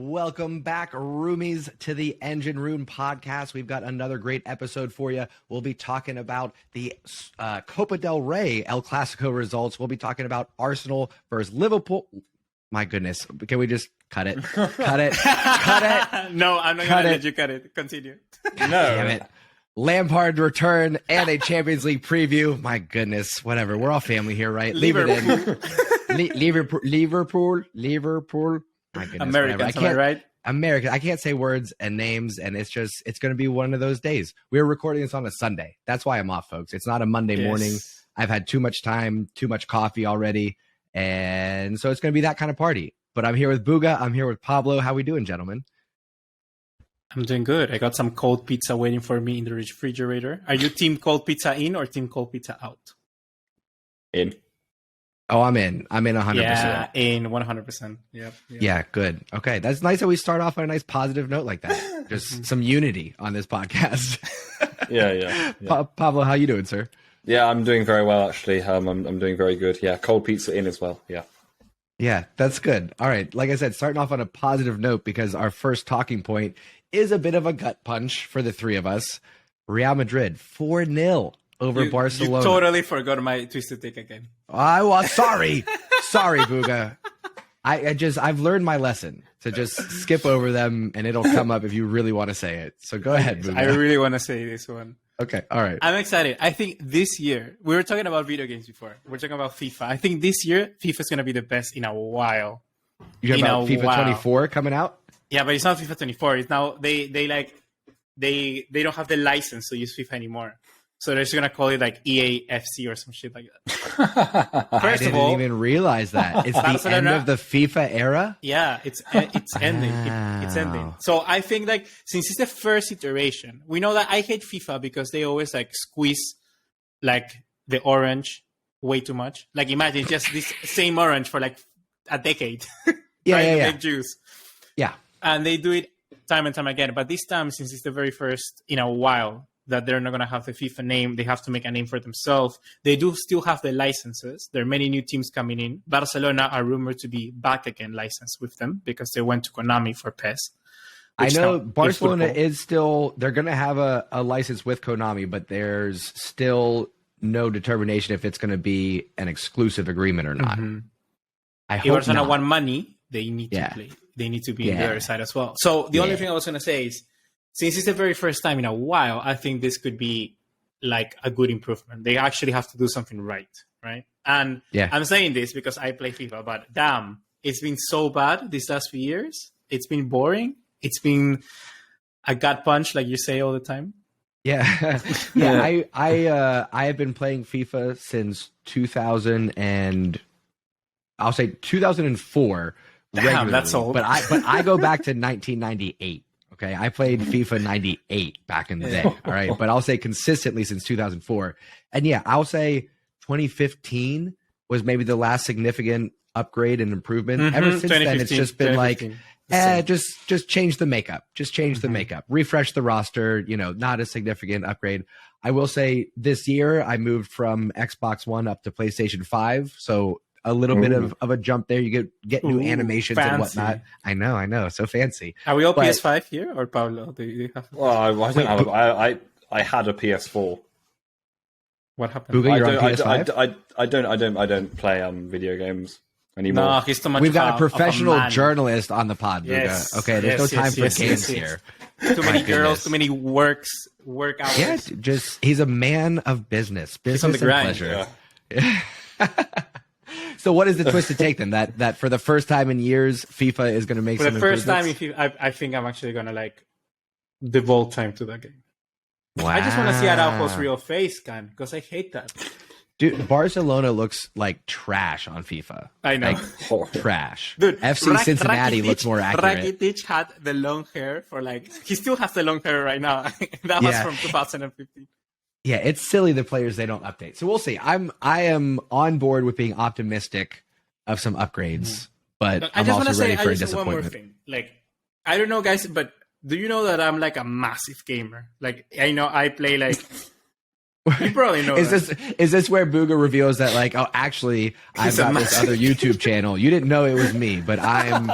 Welcome back, roomies, to the Engine Room podcast. We've got another great episode for you. We'll be talking about the Copa del Rey El Clásico results. We'll be talking about Arsenal versus Liverpool. My goodness. Can we just cut it? Cut it. Cut it. No, I'm not going to let you cut it. Continue. No. Damn it. Lampard return and a Champions League preview. My goodness. Whatever. We're all family here, right? Leave it in. Liverpool. My goodness, Americans, am I right? American. I can't say words and names, and it's going to be one of those days. We're recording this on a Sunday. That's why I'm off, folks. It's not a Monday morning. I've had too much time, too much coffee already, and so it's going to be that kind of party. But I'm here with Buga. I'm here with Pablo. How we doing, gentlemen? I'm doing good. I got some cold pizza waiting for me in the refrigerator. Are you team cold pizza in or team cold pizza out? In. Oh, I'm in. I'm in 100%. Yeah, in 100%. Yep. Yeah, good. Okay, that's nice that we start off on a nice positive note like that. Just some unity on this podcast. Yeah. Pablo, how you doing, sir? Yeah, I'm doing very well, actually. I'm doing very good. Yeah, cold pizza in as well. Yeah. Yeah, that's good. All right, like I said, starting off on a positive note because our first talking point is a bit of a gut punch for the three of us. Real Madrid 4-0 over Barcelona. You totally forgot my twisted take again. I was sorry. Sorry, Buga. I've learned my lesson to just skip over them and it'll come up if you really want to say it. So go ahead, Buga. I really want to say this one. Okay, all right. I'm excited. I think this year, we were talking about video games before. We're talking about FIFA. I think this year, FIFA is going to be the best in a while. You're talking about FIFA 24 coming out? Yeah, but it's not FIFA 24. It's now they don't have the license to use FIFA anymore. So they're just gonna call it like EA FC or some shit like that. I didn't even realize that. It's the end of the FIFA era? Yeah, it's ending. It's ending. So I think like since it's the first iteration, we know that I hate FIFA because they always like squeeze like the orange way too much. Like imagine just this same orange for like a decade. Yeah. Make juice. Yeah. And they do it time and time again. But this time, since it's the very first in a while that they're not going to have the FIFA name, they have to make a name for themselves. They do still have the licenses. There are many new teams coming in. Barcelona are rumored to be back again licensed with them because they went to Konami for PES. I know Barcelona is still, they're going to have a license with Konami, but there's still no determination if it's going to be an exclusive agreement or not. Mm-hmm. I hope if Barcelona not. want money, they need to play. They need to be on the other side as well. So the only thing I was going to say is, since it's the very first time in a while, I think this could be like a good improvement. They actually have to do something right? And I'm saying this because I play FIFA, but damn, it's been so bad these last few years. It's been boring. It's been a gut punch, like you say all the time. Yeah. I have been playing FIFA since 2004. Damn, regularly, that's old. But I go back to 1998. Okay, I played FIFA 98 back in the day. All right, but I'll say consistently since 2004. And yeah, I'll say 2015 was maybe the last significant upgrade and improvement. Mm-hmm. Ever since then, it's just been like, just change the makeup. Just change the makeup. Refresh the roster. Not a significant upgrade. I will say this year I moved from Xbox One up to PlayStation 5. So a little bit of a jump there. You get new animations fancy. And whatnot. I know. So fancy. Are we all PS5 here or Pablo? Do you have? Well, I don't have. I had a PS4. What happened? Booga, you're on PS5? I don't play video games anymore. No, he's too much. We've got a professional journalist on the pod, Booga. Yes. Okay, there's no time for games here. Too many girls, too many work hours. Yeah, he's a man of business. Business on the grind. And pleasure. Yeah. So what is the twist to take then? That for the first time in years, FIFA is going to make some improvements? For the first time, I think I'm actually going to like devote time to that game. Wow. I just want to see Araujo's real face, because I hate that. Dude, Barcelona looks like trash on FIFA. I know. Like, trash. Dude, FC Cincinnati looks more accurate. Rakitic had the long hair for he still has the long hair right now. That was from 2015. Yeah, it's silly the players they don't update. So we'll see. I am on board with being optimistic of some upgrades, but I'm also ready for a disappointment. One more thing. I don't know, guys, but do you know that I'm like a massive gamer? I know I play you probably know. Is this where Booga reveals that actually I've got this other YouTube channel. You didn't know it was me, but I'm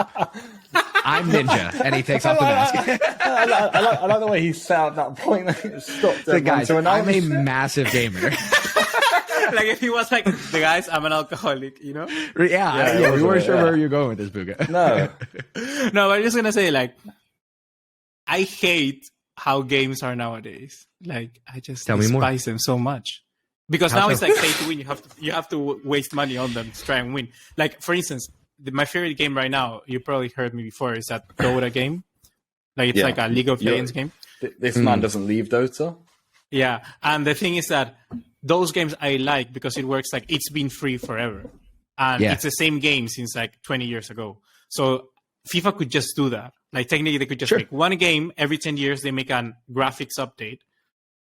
I'm Ninja, and he takes off the mask. I like the way he set out that point. Stopped So guys, to I'm a massive gamer. Like if he was like, the guys, I'm an alcoholic, you know? Yeah, we weren't sure where you're going with this, Buga. No. No, I'm just gonna say, like, I hate how games are nowadays. Like, I just despise them so much. Because now it's like pay to win. You have to waste money on them to try and win. Like, for instance, my favorite game right now, you probably heard me before, is that Dota game. Like, it's like a League of Legends game. This man doesn't leave Dota. Yeah, and the thing is that those games I like because it works like it's been free forever. And it's the same game since like 20 years ago. So FIFA could just do that. Like, technically, they could just make one game every 10 years. They make a graphics update.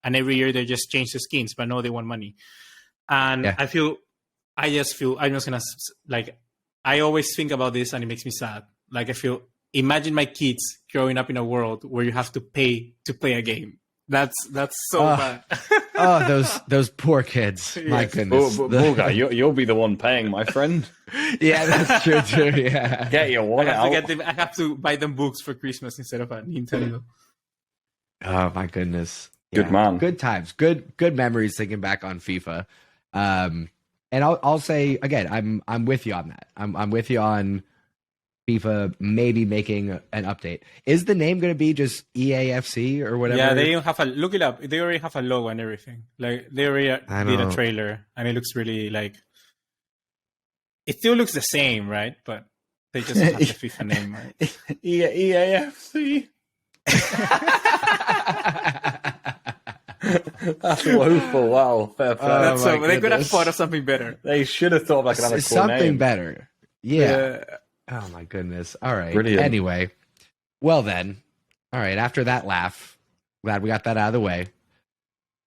And every year they just change the skins, but no, they want money. And I just feel, I'm just going to, like, I always think about this and it makes me sad. Like, I feel, imagine my kids growing up in a world where you have to pay to play a game. That's so bad. Those poor kids. Yes. My goodness. Bulga, you'll be the one paying, my friend. Yeah, that's true too. Yeah. Get your wallet out. I have to buy them books for Christmas instead of a Nintendo. Oh my goodness. Good man. Good times. Good memories thinking back on FIFA. And I'll say again, I'm with you on that. I'm with you on FIFA maybe making an update. Is the name going to be just EAFC or whatever? Yeah, they have look it up. They already have a logo and everything. Like, they already did a trailer and it looks really like, it still looks the same, right? But they just have the FIFA name, right? EAFC. That's woeful. Wow, fair play. They could have thought of something better. They should have thought of like another cool something name. Better. Yeah. Oh my goodness. All right. Brilliant. Anyway, well then. All right. After that laugh, glad we got that out of the way.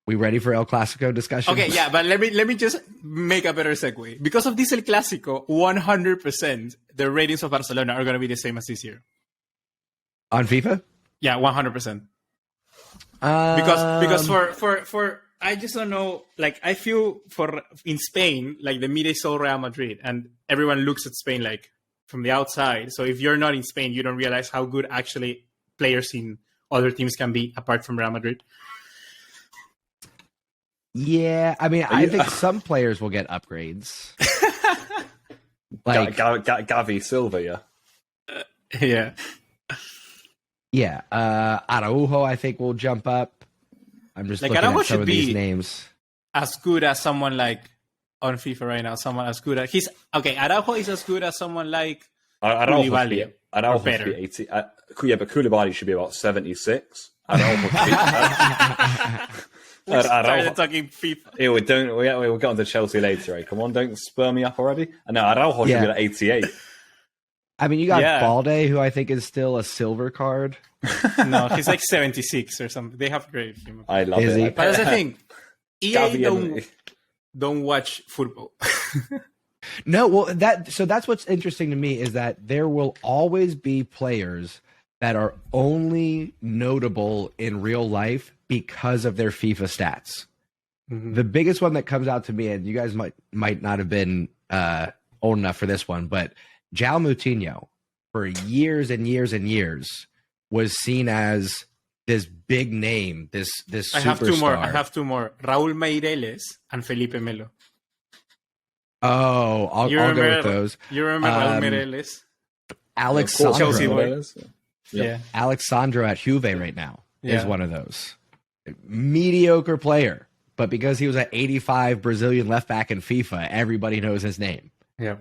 We ready for El Clásico discussion? Okay, yeah, but let me just make a better segue. Because of this El Clásico, 100% the ratings of Barcelona are going to be the same as this year. On FIFA? Yeah, 100%. Because for I just don't know, like, I feel in Spain, like, the media is so Real Madrid and everyone looks at Spain like from the outside. So if you're not in Spain, you don't realize how good actually players in other teams can be apart from Real Madrid. Yeah, I mean, I think some players will get upgrades. Like Gavi Silva, yeah. Yeah, Araujo, I think, will jump up. I'm just looking at some of these names. As good as someone like on FIFA right now, someone as good as Araujo is as good as someone like Koulibaly. Araujo should be 80. Yeah, but Koulibaly should be about 76. Araujo. We started talking FIFA. Yeah, we'll get on to Chelsea later. Right? Come on, don't spur me up already. And no, Araujo should be like 88. I mean, you got Balde, who I think is still a silver card. No, he's like 76 or something. They have great film. I love it. But that's the thing. EA don't watch football. No, well, that's what's interesting to me is that there will always be players that are only notable in real life because of their FIFA stats. Mm-hmm. The biggest one that comes out to me, and you guys might not have been old enough for this one, but João Moutinho, for years and years and years, was seen as this big name, this superstar. I have two more. Raúl Meireles and Felipe Melo. Oh, I'll go with those. You remember Raúl Meireles? Alexandro. Yeah. Alexandro at Juve right now is one of those. Mediocre player, but because he was an 85 Brazilian left back in FIFA, everybody knows his name. Yeah.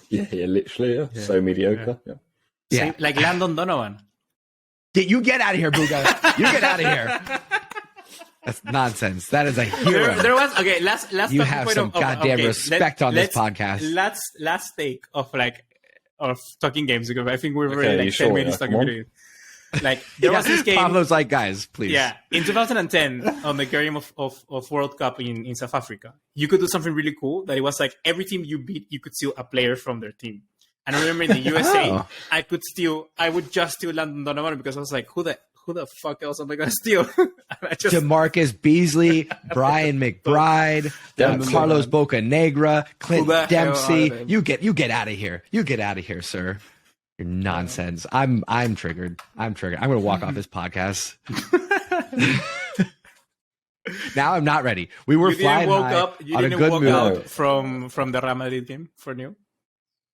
Yeah, literally. Yeah. So mediocre. Yeah. Like Landon Donovan. You get out of here, Buga. You get out of here. That's nonsense. That is a hero. There was last you have some goddamn respect on this podcast. Last take of talking games ago. I think we're already 10 minutes talking video games. Like, there was this game. Pablo's like, guys, please. Yeah, in 2010, on the game of World Cup in South Africa, you could do something really cool. That it was like every team you beat, you could steal a player from their team. And I remember in the USA, I would just steal Landon Donovan because I was like, who the fuck else am I gonna steal? DeMarcus Beasley, Brian McBride, Carlos Bocanegra, Clint Dempsey. You get out of here. You get out of here, sir. You're nonsense. I'm triggered. I'm triggered. I'm going to walk off this podcast. Now I'm not ready. We were flying high on a good mood. Out from the Real Madrid game for new.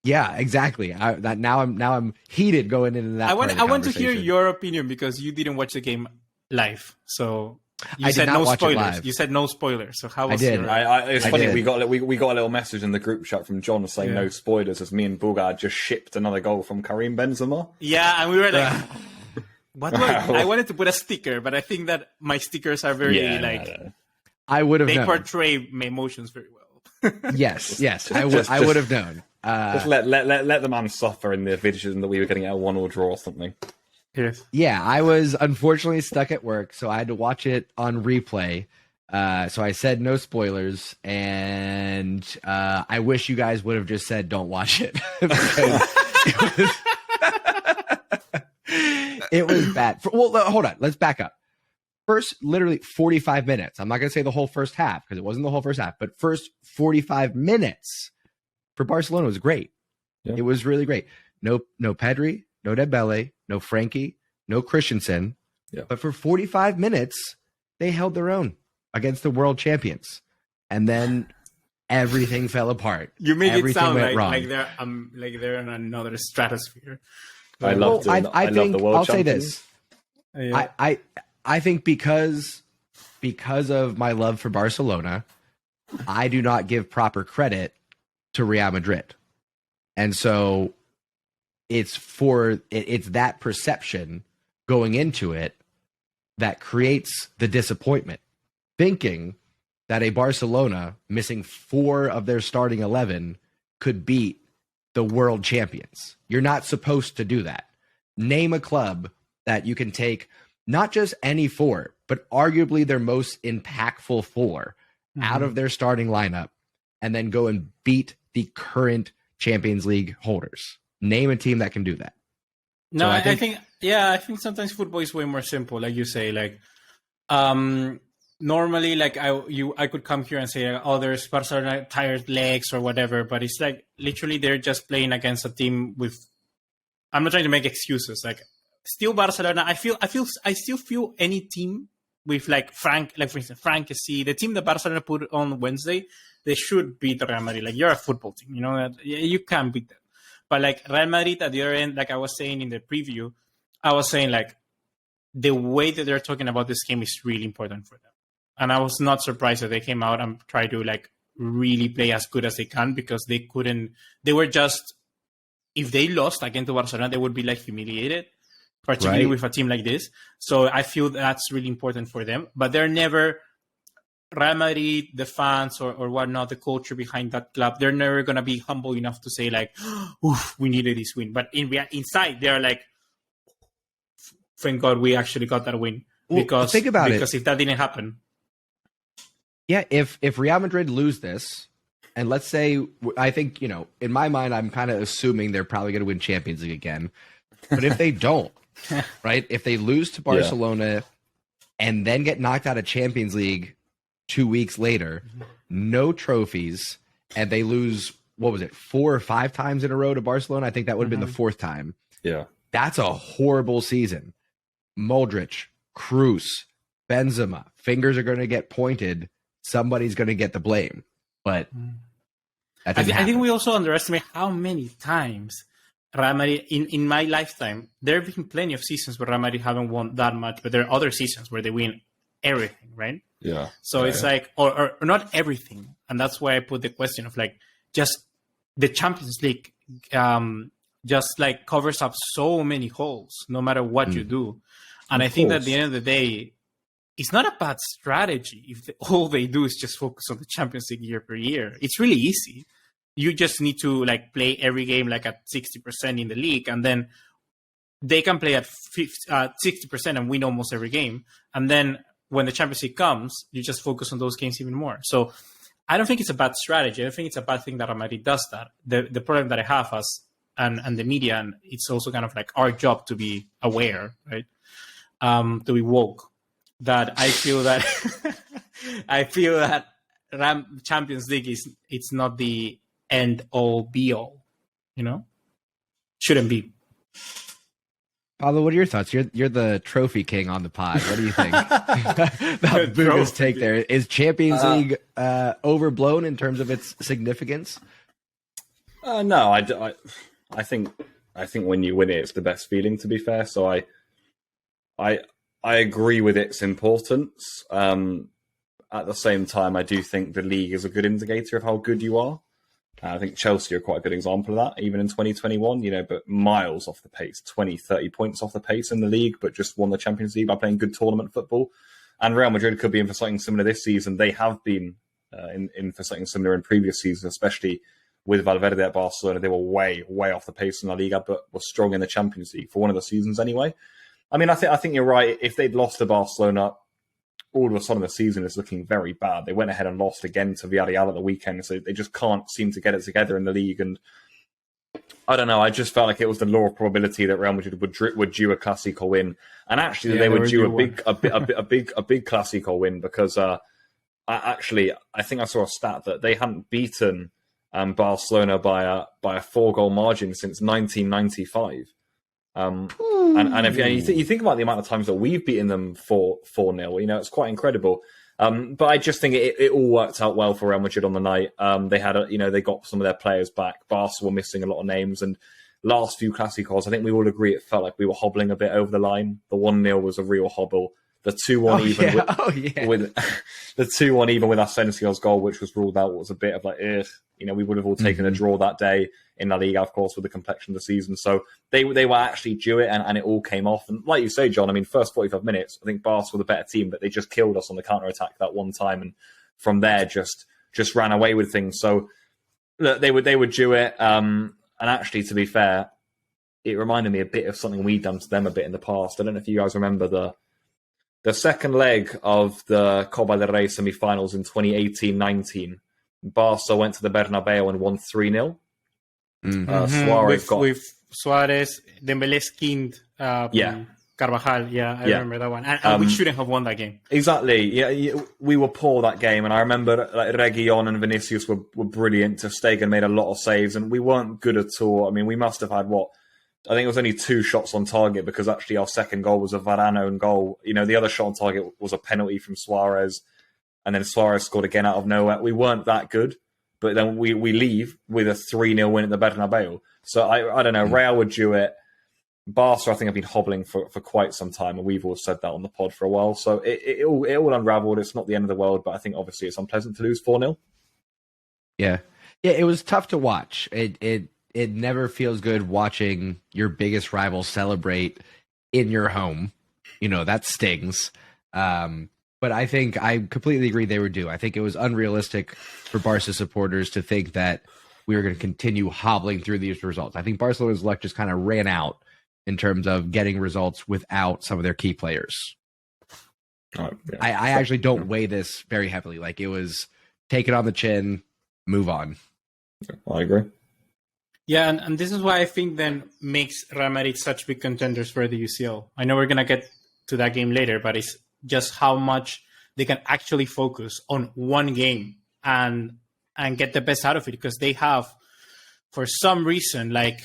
Yeah, exactly. Now I'm heated going into that. I want to hear your opinion because you didn't watch the game live. So you said no spoilers. You said no spoilers. So how was it? It's funny. We got a little message in the group chat from John saying no spoilers as me and Bulgar just shipped another goal from Karim Benzema. Yeah, and we were like, what do I wanted to put a sticker, but I think that my stickers are very I would have. They portray my emotions very well. yes, I would have known. Just let the man suffer in the vision that we were getting a 1-1 draw or something. Yes. Yeah, I was unfortunately stuck at work, so I had to watch it on replay. So I said no spoilers, and I wish you guys would have just said don't watch it. It was bad. Well, hold on. Let's back up. First, literally 45 minutes. I'm not going to say the whole first half because it wasn't the whole first half, but first 45 minutes for Barcelona was great. Yeah. It was really great. No Pedri, no Dembele, no Frankie, no Christensen. Yeah. But for 45 minutes, they held their own against the world champions. And then everything fell apart. You make it sound like they're in another stratosphere. I love the world I'll champions. say this. Yeah. I think because of my love for Barcelona, I do not give proper credit to Real Madrid. And so it's that perception going into it that creates the disappointment, thinking that a Barcelona missing 4 of their starting 11 could beat the world champions. You're not supposed to do that. Name a club that you can take not just any 4, but arguably their most impactful 4 out of their starting lineup and then go and beat the current Champions League holders. Name a team that can do that. No, so I think sometimes football is way more simple. Like you say, normally, like I could come here and say, oh, there's Barcelona tired legs or whatever, but it's like literally they're just playing against a team with. I'm not trying to make excuses. Like still Barcelona, I still feel any team with for instance, Frankesi, the team that Barcelona put on Wednesday, they should beat Real Madrid. Like you're a football team, you know that you can't beat them. But like Real Madrid at the other end, like I was saying in the preview, I was saying like the way that they're talking about this game is really important for them. And I was not surprised that they came out and tried to like really play as good as they can because they couldn't. They were just, if they lost again to Barcelona, they would be like humiliated, particularly with a team like this. So I feel that's really important for them. But they're never Real Madrid, the fans or whatnot, the culture behind that club. They're never gonna be humble enough to say like, "Oof, we needed this win." But inside, they're like, "Thank God we actually got that win." Well, because think about because if that didn't happen. Yeah, if Real Madrid lose this, and let's say, I think, in my mind, I'm kind of assuming they're probably going to win Champions League again. But if they don't, right, if they lose to Barcelona and then get knocked out of Champions League 2 weeks later, no trophies, and they lose, 4 or 5 times in a row to Barcelona? I think that would have been the 4th time. Yeah. That's a horrible season. Modric, Kroos, Benzema, fingers are going to get pointed. Somebody's going to get the blame, but I think we also underestimate how many times Real Madrid in my lifetime. There have been plenty of seasons where Real Madrid haven't won that much, but there are other seasons where they win everything, right? Yeah. So it's like, or not everything, and that's why I put the question of like just the Champions League, just like covers up so many holes, no matter what you do, and I think that at the end of the day. It's not a bad strategy if all they do is just focus on the Champions League year per year. It's really easy. You just need to like play every game like at 60% in the league, and then they can play at 60% and win almost every game. And then when the Champions League comes, you just focus on those games even more. So I don't think it's a bad strategy. I don't think it's a bad thing that Real Madrid does that. The problem that I have and the media, and it's also kind of like our job to be aware, right? To be woke. That I feel that Champions League it's not the end all be all, shouldn't be. Pablo, what are your thoughts? You're the trophy king on the pod. What do you think about Buga's take there? Is Champions League overblown in terms of its significance? No, I think when you win it, it's the best feeling. To be fair, so I agree with its importance. At the same time, I do think the league is a good indicator of how good you are. I think Chelsea are quite a good example of that, even in 2021, but miles off the pace, 20, 30 points off the pace in the league, but just won the Champions League by playing good tournament football. And Real Madrid could be in for something similar this season. They have been in for something similar in previous seasons, especially with Valverde at Barcelona. They were way, way off the pace in La Liga, but were strong in the Champions League for one of the seasons anyway. I mean, I think you're right. If they'd lost to Barcelona, all of a sudden the season is looking very bad. They went ahead and lost again to Villarreal at the weekend, so they just can't seem to get it together in the league. And I don't know, I just felt like it was the law of probability that Real Madrid would due a Clásico win, and actually they would due a big Clásico win, because I think I saw a stat that they hadn't beaten Barcelona by a 4-goal margin since 1995. And if you think about the amount of times that we've beaten them 4-0, it's quite incredible. But I just think it all worked out well for Real Madrid on the night. They had they got some of their players back. Barca were missing a lot of names, and last few Clásicos, I think we all agree it felt like we were hobbling a bit over the line. The 1-0 was a real hobble. The 2-1 with the 2-1 even with Asensio's goal, which was ruled out, was a bit of like, we would have all taken a draw that day in La Liga, of course, with the complexion of the season. So they were actually due it, and it all came off. And like you say, John, I mean, first 45 minutes, I think Barca were the better team, but they just killed us on the counter-attack that one time, and from there just ran away with things. So look, they would due it. And actually, to be fair, it reminded me a bit of something we'd done to them a bit in the past. I don't know if you guys remember the second leg of the Copa del Rey semi-finals in 2018-19. Barca went to the Bernabeu and won 3-0. Suarez with Suarez, Dembélé skinned Carvajal. I remember that one. And we shouldn't have won that game. Exactly. Yeah, we were poor that game, and I remember like Reguilón and Vinicius were brilliant. Ter Stegen made a lot of saves, and we weren't good at all. I mean, we must have had I think it was only 2 shots on target, because actually our second goal was a Varane own goal. The other shot on target was a penalty from Suarez, and then Suarez scored again out of nowhere. We weren't that good, but then we leave with a 3-0 win at the Bernabeu. So I don't know, Real would do it. Barca, I think, have been hobbling for quite some time, and we've all said that on the pod for a while. So it all unraveled. It's not the end of the world, but I think obviously it's unpleasant to lose 4-0. Yeah, it was tough to watch. It never feels good watching your biggest rival celebrate in your home. That stings. But I think I completely agree they were due. I think it was unrealistic for Barca supporters to think that we were going to continue hobbling through these results. I think Barcelona's luck just kind of ran out in terms of getting results without some of their key players. I actually don't weigh this very heavily. Like, it was take it on the chin, move on. I agree. Yeah, and this is why I think then makes Real Madrid such big contenders for the UCL. I know we're going to get to that game later, but it's just how much they can actually focus on one game and get the best out of it, because they have, for some reason, like,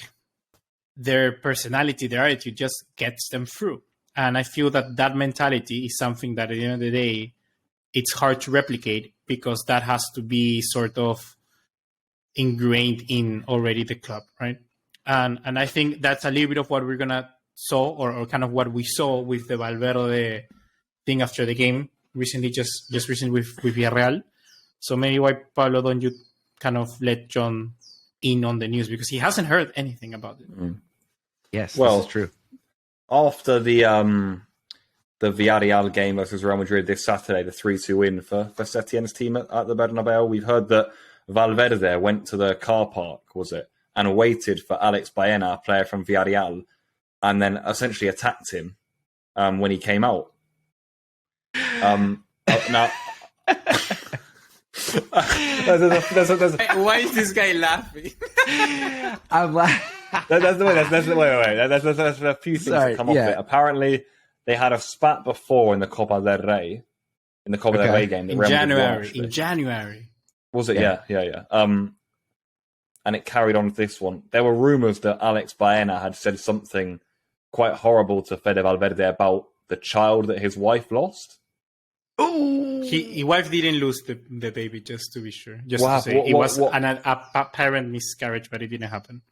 their personality, their attitude just gets them through. And I feel that mentality is something that at the end of the day, it's hard to replicate, because that has to be sort of ingrained in already the club, right? And I think that's a little bit of what we're gonna saw, or kind of what we saw with the Valverde thing after the game recently, just recently with Villarreal. So maybe why, Pablo, don't you kind of let John in on the news, because he hasn't heard anything about it. Yes, well, this is true. After the Villarreal game versus Real Madrid this Saturday, the 3-2 win for Setien's team at the Bernabeu, we've heard that Valverde went to the car park, and waited for Alex Baena, a player from Villarreal, and then essentially attacked him when he came out. Now, why is this guy laughing? I'm laughing. That's the way. That's a few things that come off it. Apparently, they had a spat before in the Copa del Rey, del Rey game. In January. Was it? Yeah. and it carried on with this one. There were rumors that Alex Baena had said something quite horrible to Fede Valverde about the child that his wife lost. Oh, his wife didn't lose the baby, just to be sure. Just Wow, to say, it was an apparent miscarriage, but it didn't happen.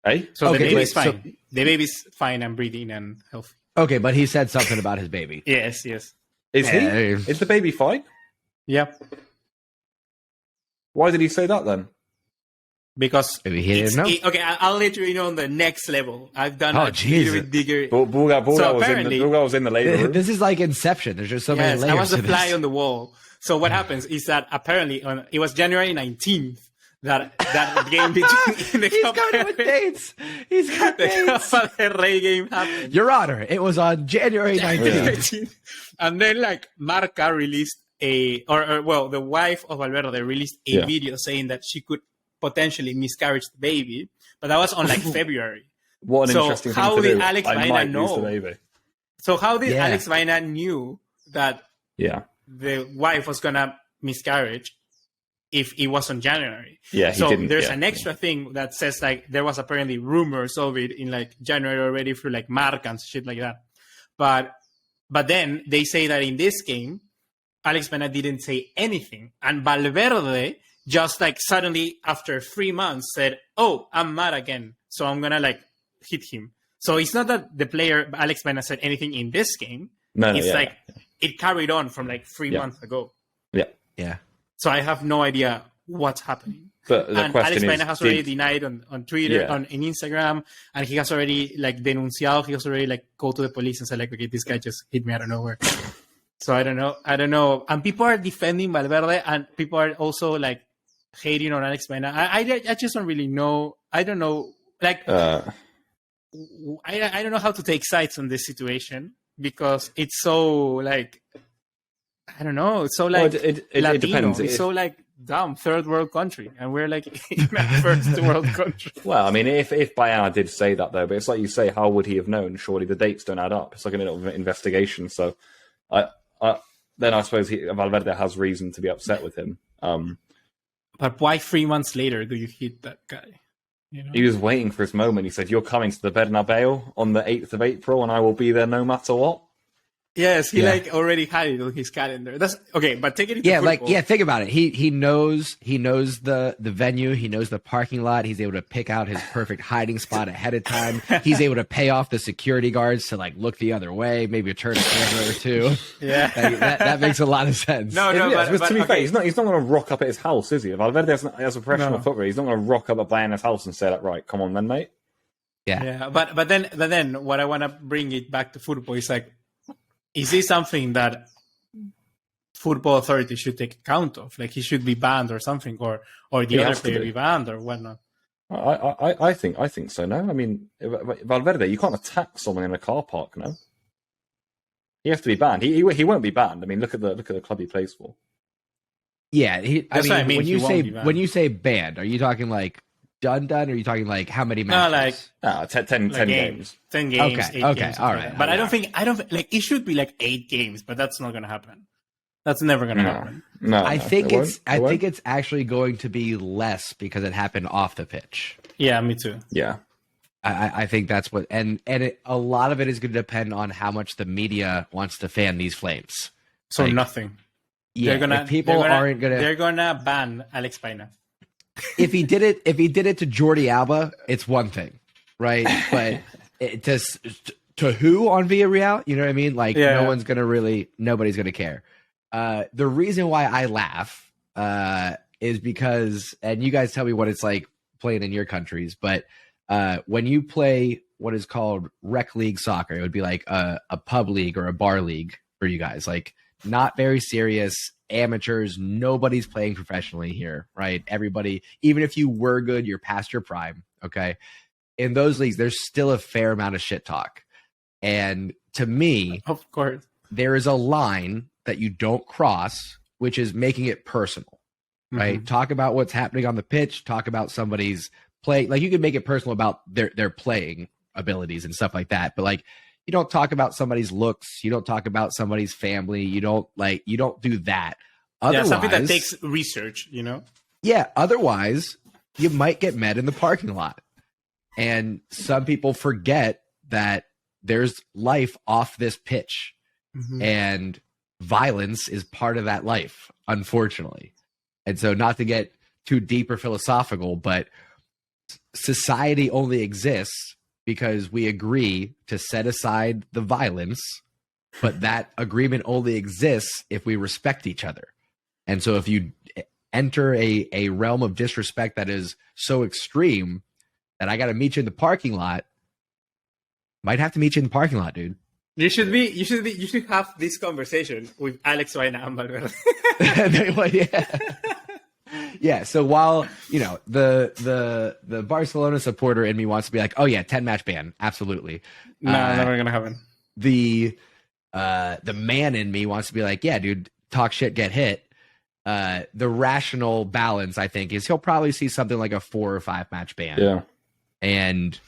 Hey, so the baby's fine. So, the baby's fine and breathing and healthy. Okay, but he said something about his baby. Yes. Is the baby fine? Yeah. Why did he say that then? Because maybe he didn't know. Okay, I'll let you know on the next level. I've done a little bit bigger. Bulga was in the labor room. This is like Inception. There's just so many layers. I was a fly on the wall. So what happens is that apparently it was January 19th that game between He's got with dates. He's got dates. The Copa del Rey game happened. Your Honor, it was on January 19th. And then like Marca released the wife of Valverde released a video saying that she could potentially miscarriage the baby, but that was on like February. What an interesting thing to do. How did Alex Baena know? So how did Alex Baena knew that the wife was gonna miscarriage if it was on January? Yeah, so there's an extra thing that says like there was apparently rumors of it in like January already through like Marca and shit like that. But then they say that in this game, Alex Baena didn't say anything, and Valverde just like suddenly after 3 months said, "Oh, I'm mad again, so I'm gonna like hit him." So it's not that the player Alex Baena said anything in this game. It carried on from like 3 months ago. Yeah. So I have no idea what's happening. But the and question Alex Baena has already denied on Twitter, on Instagram, and he has already like denunciado. He has already like called to the police and said like, "Okay, this guy just hit me out of nowhere." So I don't know. And people are defending Valverde, and people are also like hating on Alex Baena. I just don't really know. I don't know. Like, I don't know how to take sides on this situation because it's so like, I don't know. It's so like it Latino. depends. It's so like dumb third world country, and we're like in a first world country. Well, I mean, if Baena did say that though, but it's like you say, how would he have known? Surely the dates don't add up. It's like a little investigation. So, then I suppose Valverde has reason to be upset with him. But why 3 months later do you hit that guy? You know? He was waiting for his moment. He said, "You're coming to the Bernabeu on the 8th of April, and I will be there no matter what." Yes, he like already had it on his calendar. That's okay, but take it into football. Think about it. He knows the venue, he knows the parking lot. He's able to pick out his perfect hiding spot ahead of time. He's able to pay off the security guards to like look the other way, maybe turn a camera or two. Yeah, that makes a lot of sense. No, but to be fair, he's not going to rock up at his house, is he? Valverde as a professional footballer, he's not going to rock up at Baena's house and say that, right, come on then, mate. Yeah. But then what I want to bring it back to football is like, is this something that football authorities should take account of? Like he should be banned or something, or the other player be banned or whatnot? I think so. No, I mean Valverde, you can't attack someone in a car park. No, he has to be banned. He won't be banned. I mean, look at the club he plays for. Yeah, I mean when you say banned, are you talking like done, or are you talking like how many matches? No, like 10 games. 10 games. Okay, games, all right. But I don't think like it should be like 8 games, but that's not going to happen. That's never going to happen. No, I think it's actually going to be less because it happened off the pitch. Yeah, me too. Yeah. I think that's what, and a lot of it is going to depend on how much the media wants to fan these flames. So like, nothing. Yeah, they're gonna ban Alex Baena. If he did it to Jordi Alba, it's one thing, right? But to who on Villarreal, you know what I mean? Like nobody's gonna care. The reason why I laugh is because, and you guys tell me what it's like playing in your countries, but when you play what is called rec league soccer, it would be like a pub league or a bar league for you guys, like not very serious. Amateurs, nobody's playing professionally here, right? Everybody, even if you were good, you're past your prime. Okay. In those leagues, there's still a fair amount of shit talk. And to me, of course, there is a line that you don't cross, which is making it personal, right? Mm-hmm. Talk about what's happening on the pitch, talk about somebody's play. Like you can make it personal about their playing abilities and stuff like that. But like, you don't talk about somebody's looks. You don't talk about somebody's family. You don't do that. Otherwise, something that takes research, you know? Yeah. Otherwise, you might get met in the parking lot. And some people forget that there's life off this pitch, and violence is part of that life, unfortunately. And so, not to get too deep or philosophical, but society only exists because we agree to set aside the violence, but that agreement only exists if we respect each other. And so if you enter a realm of disrespect that is so extreme that I got to meet you in the parking lot, might have to meet you in the parking lot, dude. You should have this conversation with Alex right now, Valverde. Well, yeah. Yeah, so while, the Barcelona supporter in me wants to be like, oh yeah, 10-match ban, absolutely. No, never gonna happen. The man in me wants to be like, yeah, dude, talk shit, get hit. The rational balance, I think, is he'll probably see something like a 4 or 5 match ban. Yeah. And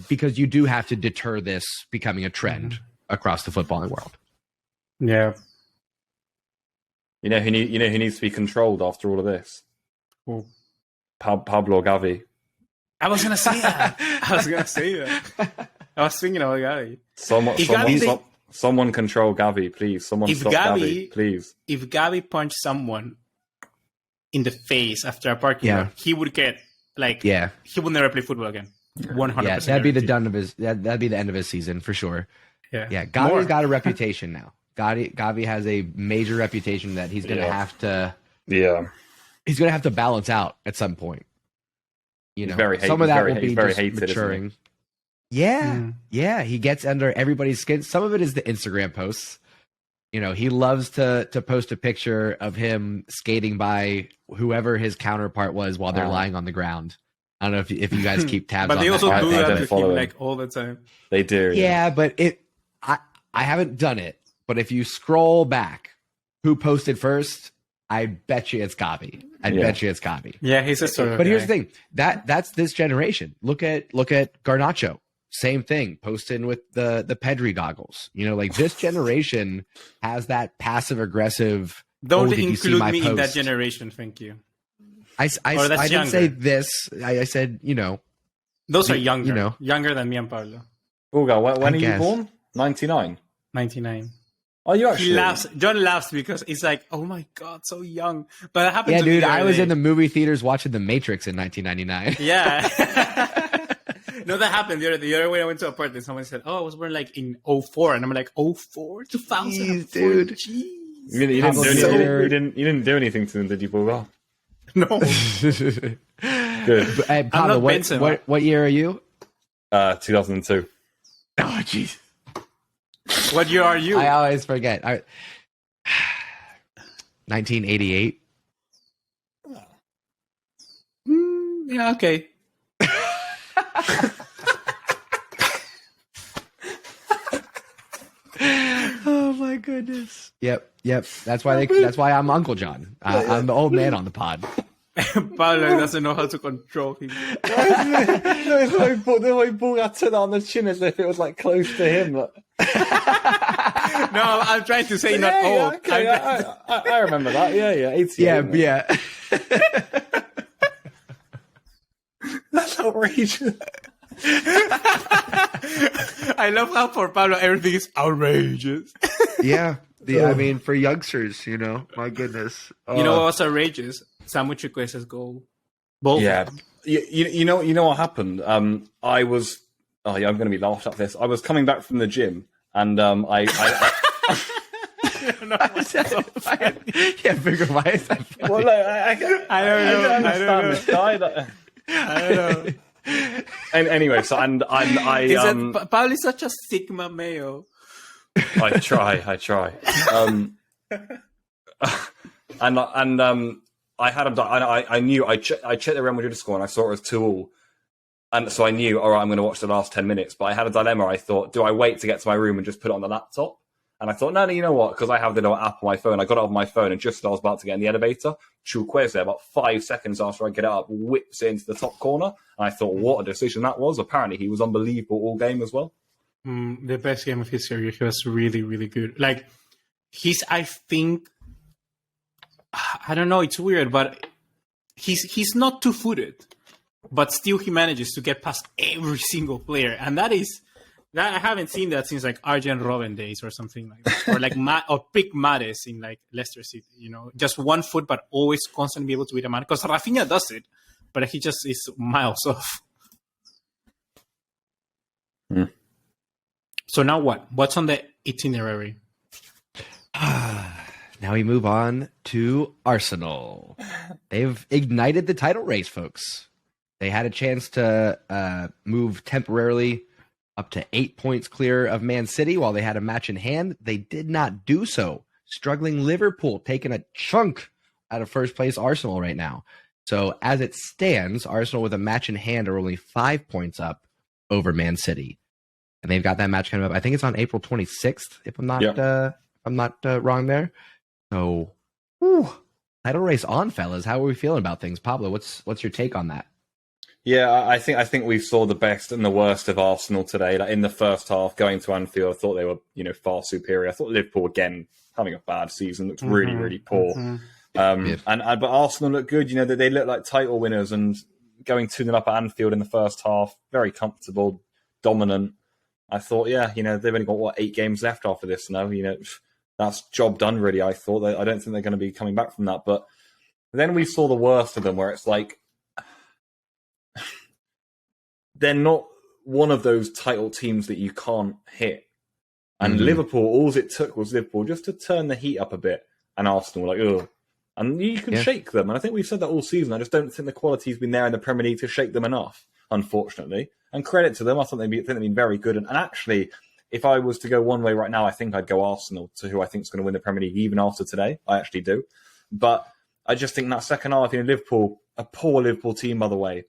because you do have to deter this becoming a trend across the footballing world. Yeah. You know who needs to be controlled after all of this? Ooh. Pablo Gavi. I was gonna say that. I was thinking about Gavi. Someone control Gavi, please. Someone stop Gavi, please. If Gavi punched someone in the face after a parking lot, he would get he would never play football again. 100%. Yeah, that'd be that'd be the end of his season for sure. Yeah. Gavi's got a reputation now. Gavi has a major reputation that he's gonna have to. Yeah. He's gonna have to balance out at some point. Some of that will be just maturing. Yeah, he gets under everybody's skin. Some of it is the Instagram posts. He loves to post a picture of him skating by whoever his counterpart was while they're lying on the ground. I don't know if you guys keep tabs on that. But they also do that with him all the time. They do. Yeah, but I haven't done it. But if you scroll back, who posted first? I bet you it's Gavi. Bet you it's Gavi. Yeah, he's a sort of. But here's the thing. That's this generation. Look at Garnacho. Same thing. Posting with the Pedri goggles. This generation has that passive aggressive. Don't include me in that generation. Thank you. I didn't say this. I said Those are younger. Younger than me and Pablo. Uga, when are you born? 99. 99. Oh, you actually? John laughs because he's like, "Oh my god, so young." But it happened. Yeah, to me dude, I was in the movie theaters watching The Matrix in 1999. Yeah. No, that happened the other way. I went to a party and someone said, "Oh, I was born in 04," and I'm like, "04, 2004, dude." Jeez. You didn't do anything to them, did you, Bulgar? No. Good. Hey, Pablo, what year are you? 2002. Oh, jeez. What year are you? I always forget. 1988. Yeah, okay. Oh my goodness. Yep. That's why I'm Uncle John. I'm the old man on the pod. Pablo doesn't know how to control him. The way Bulgar took that on the chin as if it was close to him. No, I'm trying to say not old. Okay, I remember that. Yeah. 88, yeah. That's outrageous. I love how for Pablo everything is outrageous. Yeah. I mean, for youngsters, my goodness. You know what was outrageous? Samu Chukwueze's goal. Both. Yeah. You know what happened? I was. Oh yeah, I'm going to be laughed at this. I was coming back from the gym, and I yeah, figure why is that funny? Well, I don't understand this guy. I don't know. And anyway, so Paul is such a Sigma male. I try. I had I knew I checked the Real Madrid score and I saw it was 2-2. And so I knew, all right, I'm going to watch the last 10 minutes. But I had a dilemma. I thought, do I wait to get to my room and just put it on the laptop? And I thought, no, you know what? Because I have the little app on my phone. I got it on my phone, and just as I was about to get in the elevator, Chukwueze, about 5 seconds after I get it up, whips it into the top corner. And I thought, what a decision that was. Apparently, he was unbelievable all game as well. The best game of his career. He was really, really good. I think, I don't know, it's weird, but he's not two-footed, but still he manages to get past every single player, and that I haven't seen that since like Arjen Robben days or something like that, or like or Pick Mahrez in like Leicester City. Just 1 foot, but always constantly be able to beat a man. Because Rafinha does it, but he just is miles off. So now what? What's on the itinerary? Now we move on to Arsenal. They've ignited the title race, folks. They had a chance to move temporarily up to 8 points clear of Man City while they had a match in hand. They did not do so. Struggling Liverpool taking a chunk out of first place Arsenal right now. So as it stands, Arsenal with a match in hand are only 5 points up over Man City. And they've got that match coming up. I think it's on April 26th, if I'm not wrong there. So, title race on, fellas. How are we feeling about things? Pablo, what's your take on that? Yeah, I think we saw the best and the worst of Arsenal today. Like in the first half, going to Anfield, I thought they were, far superior. I thought Liverpool again having a bad season, looked really, really poor. But Arsenal looked good. They looked like title winners, and going 2-0 up at Anfield in the first half, very comfortable, dominant. I thought, they've only got 8 games left after this now. That's job done, really. I thought I don't think they're going to be coming back from that. But then we saw the worst of them, where it's like, they're not one of those title teams that you can't hit. And Liverpool, all it took was Liverpool just to turn the heat up a bit, and Arsenal were like, ugh. And you can shake them. And I think we've said that all season. I just don't think the quality's been there in the Premier League to shake them enough, unfortunately. And credit to them. I think they've been very good. And actually, if I was to go one way right now, I think I'd go Arsenal, to who I think is going to win the Premier League, even after today. I actually do. But I just think that second half, Liverpool, a poor Liverpool team, by the way.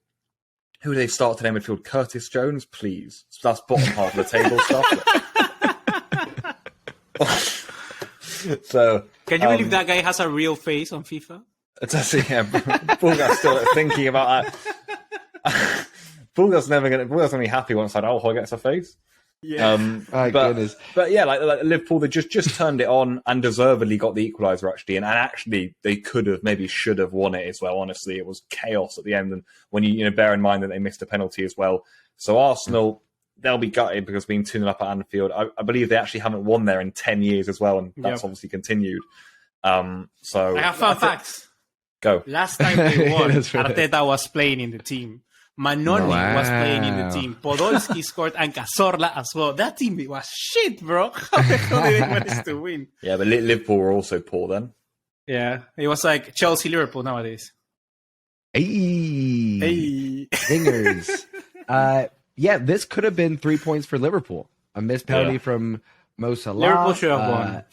Who do they start today in midfield? Curtis Jones, please. That's bottom half of the table stuff. So, can you believe that guy has a real face on FIFA? Bulgar's still thinking about that. Bulgar's never going to be happy once Araujo gets a face. Yeah. Goodness. But yeah, like Liverpool, they just turned it on and deservedly got the equaliser actually, and actually they should have won it as well. Honestly, it was chaos at the end, and when you bear in mind that they missed a penalty as well. So Arsenal, they'll be gutted because being 2-0 up at Anfield. I believe they actually haven't won there in 10 years as well, and that's obviously continued. So I have fun facts. Go. Last time they won, Arteta was playing in the team. Manoni was playing in the team. Podolski scored and Cazorla as well. That team was shit, bro. How the hell did they manage to win? Yeah, but Liverpool were also poor then. Yeah, it was like Chelsea-Liverpool nowadays. Hey. Zingers. This could have been 3 points for Liverpool. A missed penalty from Mo Salah. Liverpool should have won.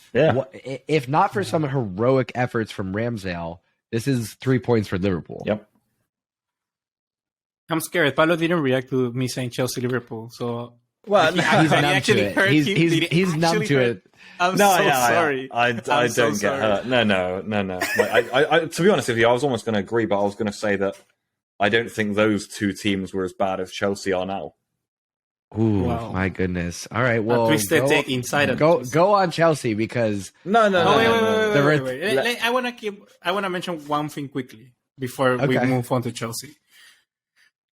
If not for some heroic efforts from Ramsdale, this is 3 points for Liverpool. Yep. I'm scared. Pablo didn't react to me saying Chelsea-Liverpool, so... Well, he's numb to it. He's numb to it. I'm sorry. I don't get hurt. No. Like, to be honest with you, I was almost going to agree, but I was going to say that I don't think those two teams were as bad as Chelsea are now. Ooh, my goodness. All right, well, take inside go on Chelsea because no. Wait. I want to mention one thing quickly before we move on to Chelsea.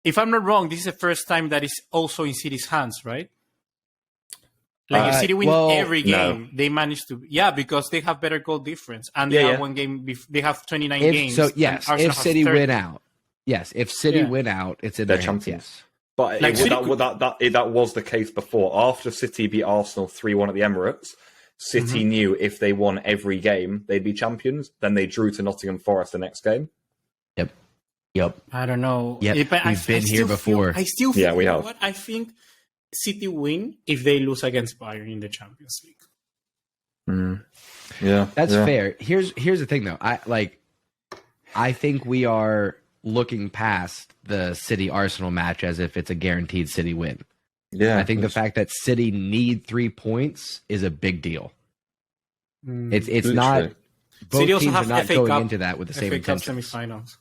If I'm not wrong, this is the first time that is also in City's hands, right? Like if City win every game, they manage to because they have better goal difference and they have one game. They have 29 games. So yes, if City win out, if City win out, it's in their champions. Yes. But that was the case before. After City beat Arsenal 3-1 at the Emirates, City knew if they won every game, they'd be champions. Then they drew to Nottingham Forest the next game. Yep. I don't know. Yep. We've been here before. I still feel we have. What I think City win if they lose against Bayern in the Champions League. Yeah. That's fair. Here's the thing though. I think we are looking past the City Arsenal match as if it's a guaranteed City win. Yeah. I think the fact that City need 3 points is a big deal. It's not both City also teams have are not FA going Cup, into that with the same FA Cup intentions. semi-finals.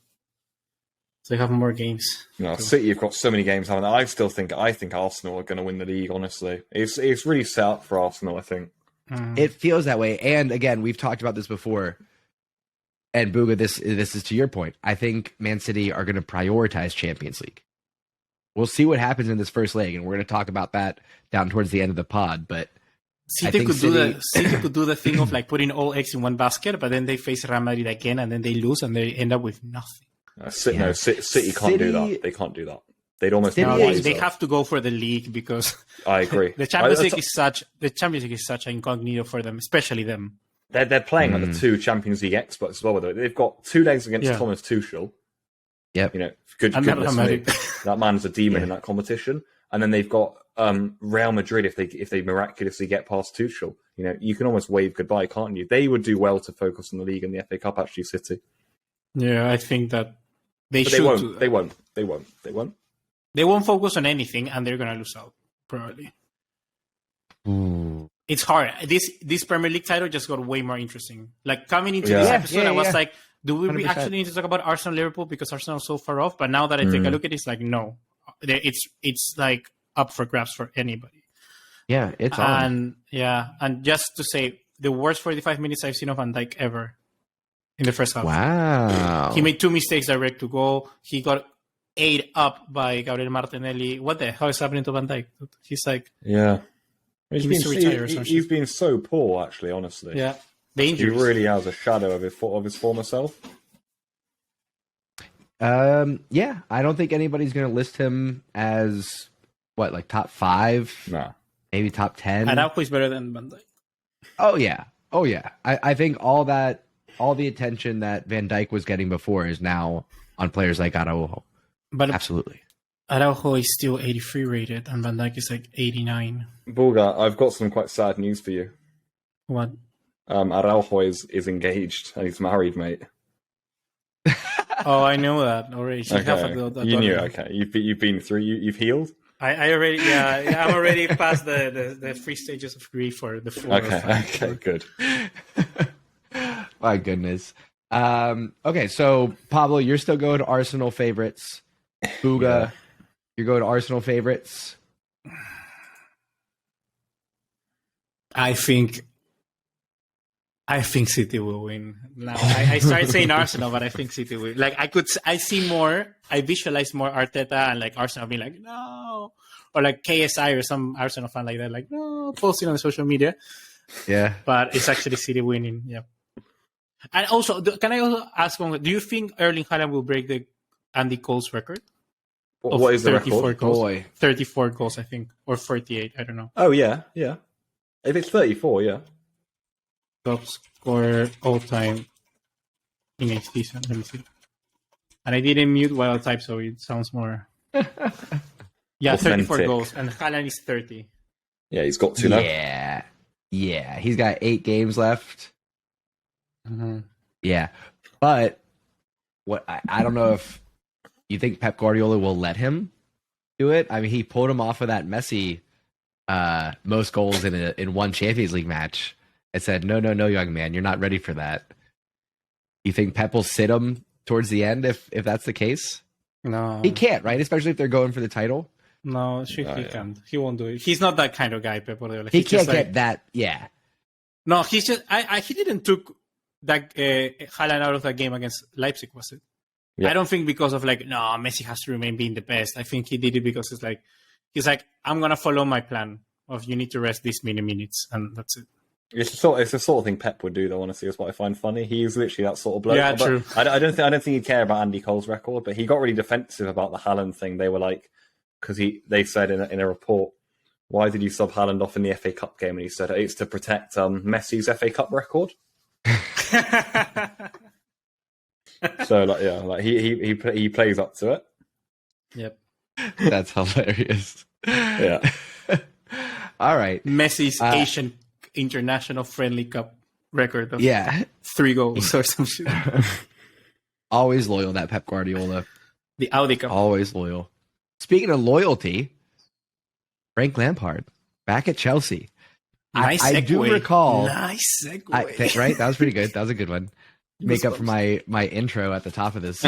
So they have more games. City have got so many games, haven't they? I think Arsenal are going to win the league, honestly. It's really set up for Arsenal, I think. It feels that way. And again, we've talked about this before. And Booga, this is to your point. I think Man City are going to prioritize Champions League. We'll see what happens in this first leg, and we're going to talk about that down towards the end of the pod. But City could do the thing of like putting all eggs in one basket, but then they face Real Madrid again, and then they lose, and they end up with nothing. City can't do that. They can't do that. They'd almost they have to go for the league because I agree. The Champions League is such an incognito for them, especially them. They're playing like the two Champions League experts as well. They've got 2 legs against Thomas Tuchel. Yep. Good goodness me. That man's a demon in that competition. And then they've got Real Madrid if they miraculously get past Tuchel. You can almost wave goodbye, can't you? They would do well to focus on the league and the FA Cup, actually, City. Yeah, I think that They won't. They won't focus on anything, and they're gonna lose out probably. Ooh. It's hard. This Premier League title just got way more interesting. Like coming into this episode, I was like, do we actually need to talk about Arsenal Liverpool because Arsenal is so far off? But now that I take a look at it, it's like no, it's like up for grabs for anybody. Yeah, it's on. And just to say, the worst 45 minutes I've seen of Van Dijk ever in the first half. Wow. He made 2 mistakes direct to goal. He got ate up by Gabriel Martinelli. What the hell is happening to Van Dijk? He's like, he's been so poor, actually, honestly. Yeah, the injuries. He really has a shadow of his former self. Yeah, I don't think anybody's going to list him as like top 5. No, maybe top 10. Araujo is better than Van Dijk. Oh yeah. I think all the attention that Van Dijk was getting before is now on players like Araujo. But absolutely, Araujo is still 83 rated, and Van Dijk is like 89. Bulga, I've got some quite sad news for you. What? Araujo is engaged and he's married, mate. Oh, I know that already. Okay. You knew, okay. You've been through. You've healed. I already, I'm already past the 3 stages of grief for the 4. Okay, good. My goodness. Okay, so Pablo, you're still going to Arsenal favorites. Booga, you're going to Arsenal favorites. I think City will win. Now I started saying Arsenal, but I think City will. Like I visualize more Arteta and like Arsenal being like no, or like KSI or some Arsenal fan like that, like no, posting on social media. Yeah, but it's actually City winning. Yeah. And also, can I also ask one? Do you think Erling Haaland will break the Andy Cole's record? What is the record? Goals? 34 goals, I think, or 48. I don't know. Oh yeah. If it's 34, yeah. Top scorer all time in each season. Let me see. And I didn't mute while I type, so it sounds more. Yeah, 34 goals, and Haaland is 30. Yeah, he's got 2 now. Yeah. He's got 8 games left. Mm-hmm. Yeah, but what I don't know if you think Pep Guardiola will let him do it. I mean, he pulled him off of that Messi most goals in one Champions League match. I said, no, young man, you're not ready for that. You think Pep will sit him towards the end if that's the case? No, he can't, right? Especially if they're going for the title. No, he can't. He won't do it. He's not that kind of guy, Pep Guardiola. He can't get that. Yeah. No, he's just. He didn't took that Haaland out of that game against Leipzig, was it? Yeah. I don't think because of like, no, Messi has to remain being the best. I think he did it because he's like, I'm gonna follow my plan of you need to rest these many minutes, and that's it. It's the sort of thing Pep would do, though. Honestly, is what I find funny. He's literally that sort of bloke. Yeah, true. I don't think he'd care about Andy Cole's record, but he got really defensive about the Haaland thing. They were like, because they said in a report, why did you sub Haaland off in the FA Cup game? And he said it's to protect Messi's FA Cup record. So he plays up to it. Yep, that's hilarious. Yeah. All right, Messi's Asian International Friendly Cup record of 3 goals or some shit. Always loyal, that Pep Guardiola. The Audi Cup. Always loyal. Speaking of loyalty, Frank Lampard back at Chelsea. Nice I do recall. Nice segue. Right? That was pretty good. That was a good one. Make up for my intro at the top of this.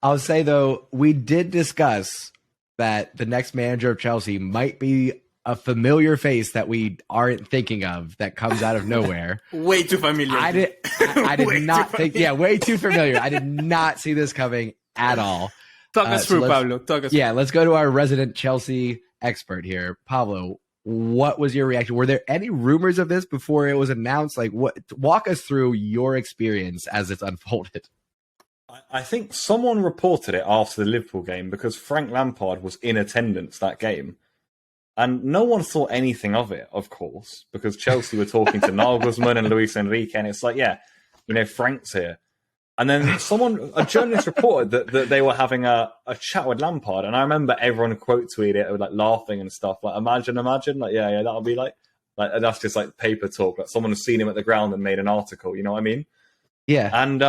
I'll say, though, we did discuss that the next manager of Chelsea might be a familiar face that we aren't thinking of that comes out of nowhere. Way too familiar. I did not think. Yeah, way too familiar. I did not see this coming at all. Talk us through, Pablo. Talk us. Yeah, let's go to our resident Chelsea expert here, Pablo. What was your reaction? Were there any rumors of this before it was announced? Like, what? Walk us through your experience as it's unfolded. I think someone reported it after the Liverpool game because Frank Lampard was in attendance that game. And no one thought anything of it, of course, because Chelsea were talking to Nagelsmann and Luis Enrique, and it's like, yeah, Frank's here. And then a journalist reported that they were having a chat with Lampard, and I remember everyone quote tweeted it, like laughing and stuff, like imagine, like yeah, that'll be like that's just like paper talk. Like someone has seen him at the ground and made an article, you know what I mean? Yeah. And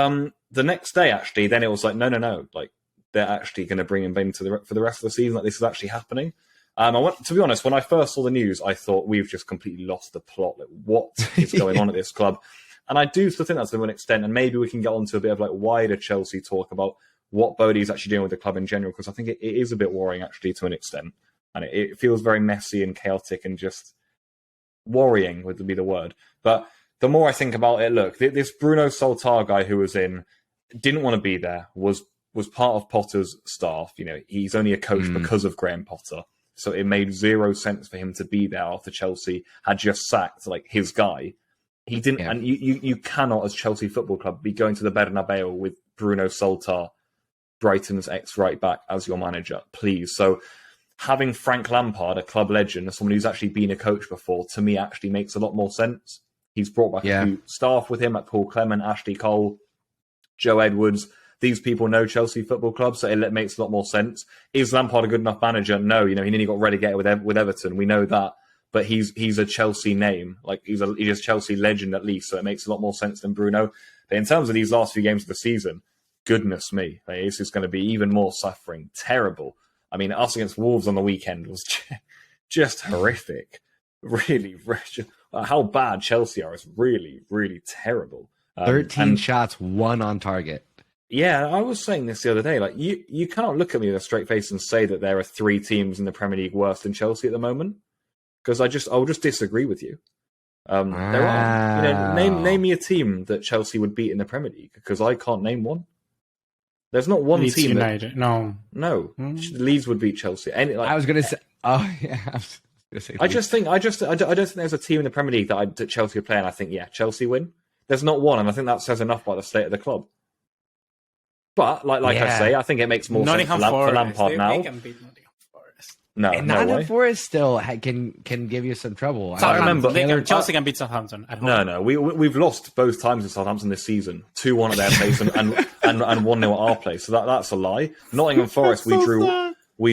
the next day, actually, then it was like no, like they're actually going to bring him in for the rest of the season. Like this is actually happening. To be honest, when I first saw the news, I thought we've just completely lost the plot. Like, what is going on at this club? And I do still think that's to an extent, and maybe we can get on to a bit of like wider Chelsea talk about what Bodie's actually doing with the club in general, because I think it is a bit worrying actually to an extent. And it feels very messy and chaotic and just worrying would be the word. But the more I think about it, look, this Bruno Soltar guy who was in, didn't want to be there, was part of Potter's staff. You know, he's only a coach because of Graham Potter. So it made zero sense for him to be there after Chelsea had just sacked like his guy. He didn't, and you cannot, as Chelsea Football Club, be going to the Bernabeu with Bruno Soltar, Brighton's ex-right back, as your manager, please. So having Frank Lampard, a club legend, someone who's actually been a coach before, to me actually makes a lot more sense. He's brought back a few staff with him, like Paul Clement, Ashley Cole, Joe Edwards. These people know Chelsea Football Club, so it makes a lot more sense. Is Lampard a good enough manager? No, he nearly got relegated with Everton. We know that. But he's a Chelsea name. Like he's a Chelsea legend at least, so it makes a lot more sense than Bruno. But in terms of these last few games of the season, goodness me, this is going to be even more suffering. Terrible. I mean, us against Wolves on the weekend was just horrific. Really, how bad Chelsea are is really, really terrible. 13 shots, 1 on target. Yeah, I was saying this the other day. Like you cannot look at me with a straight face and say that there are 3 teams in the Premier League worse than Chelsea at the moment. Because I'll just disagree with you. There are. Name me a team that Chelsea would beat in the Premier League, because I can't name one. There's not one Leeds team. United. No. Leeds would beat Chelsea. I was going to say. Oh yeah. I don't think there's a team in the Premier League that Chelsea would play, and I think Chelsea win. There's not one, and I think that says enough about the state of the club. But like I say, I think it makes more sense for Lampard now. They can beat Nottingham Forest. No, and no Nottingham way. Forest still can give you some trouble. I remember Chelsea can beat Southampton at home. No, we've lost both times in Southampton this season. 2-1 at their place and 1-0 at our place. So that's a lie. Nottingham Forest, we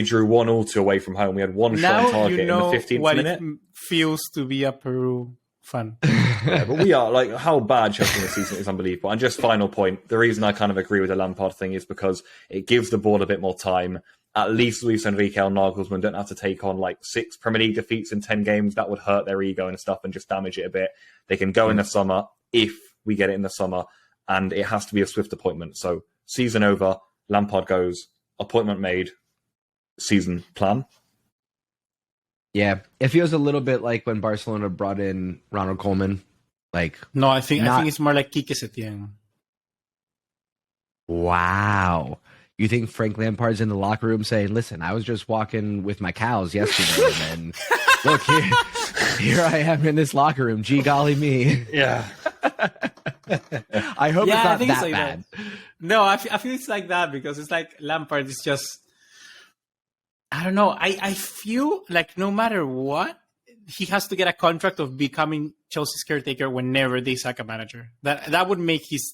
drew 1-2 away from home. We had one shot on target in the 15th minute. It feels to be a Peru fan. Yeah, but we are like how bad Chelsea this season is unbelievable. And just final point, the reason I kind of agree with the Lampard thing is because it gives the board a bit more time. At least Luis Enrique and Nagelsmann don't have to take on like 6 Premier League defeats in 10 games. That would hurt their ego and stuff and just damage it a bit. They can go in the summer if we get it in the summer, and it has to be a swift appointment. So season over, Lampard goes, appointment made, season plan. Yeah, it feels a little bit like when Barcelona brought in Ronald Koeman. No, I think it's more like Quique Setién. Wow. You think Frank Lampard's in the locker room saying, listen, I was just walking with my cows yesterday, and then look, here I am in this locker room. Gee golly me. Yeah. I hope it's not that like bad. That. No, I feel it's like that because it's like Lampard is just... I don't know. I feel like no matter what, he has to get a contract of becoming Chelsea's caretaker whenever they sack a manager. That would make his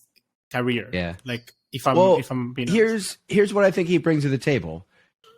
career. Yeah. Like if I'm being honest. Here's what I think he brings to the table.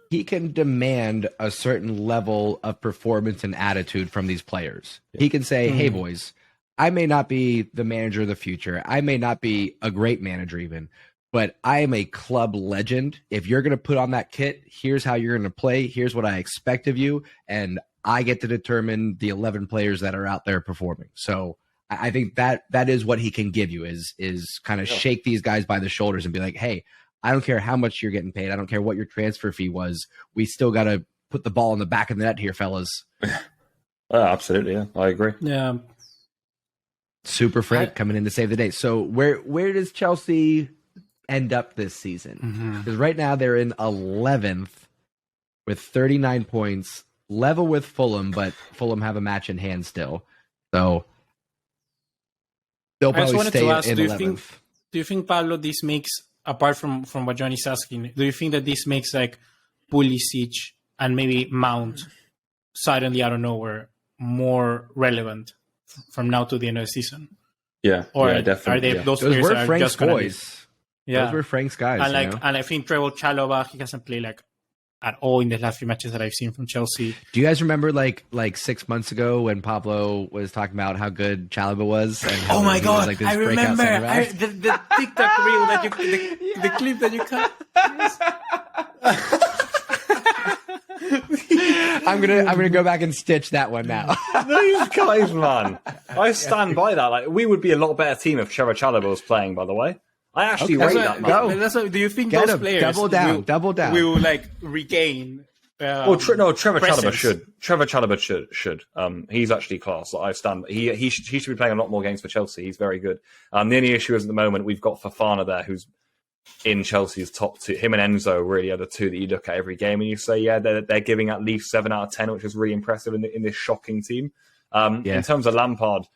He can demand a certain level of performance and attitude from these players. Yeah. He can say, hey boys, I may not be the manager of the future. I may not be a great manager even, but I am a club legend. If you're going to put on that kit, here's how you're going to play. Here's what I expect of you. And I get to determine the 11 players that are out there performing. So I think that is what he can give you is kind of shake these guys by the shoulders and be like, hey, I don't care how much you're getting paid. I don't care what your transfer fee was. We still got to put the ball in the back of the net here, fellas. Absolutely, yeah, I agree. Yeah. Super Frank coming in to save the day. So where does Chelsea end up this season? Because right now they're in 11th with 39 points, level with Fulham, but Fulham have a match in hand still. So they'll probably stay in 11th. Do you think, Pablo, this makes, apart from what Johnny's asking, do you think that this makes like Pulisic and maybe Mount suddenly out of nowhere more relevant from now to the end of the season? Yeah, or definitely. Are they those players were are Frank's just gonna boys? Yeah, those were Frank's guys. And I think Trevoh Chalobah, he hasn't played like at all in the last few matches that I've seen from Chelsea. Do you guys remember like 6 months ago when Pablo was talking about how good Chalobah was? And how oh my god, was, like, I remember the TikTok reel that you the clip that you cut. I'm gonna go back and stitch that one now. These guys, man, I stand by that. Like, we would be a lot better team if Trevoh Chalobah was playing. By the way, I actually rate that. Man. Do you think those players double down will like regain? Trevor Chalobah should. Trevor Chalobah should. He's actually class. I stand. He should be playing a lot more games for Chelsea. He's very good. The only issue is at the moment we've got Fofana there, who's in Chelsea's top two. Him and Enzo really are the two that you look at every game and you say, yeah, they're giving at least 7 out of 10, which is really impressive in this shocking team. In terms of Lampard,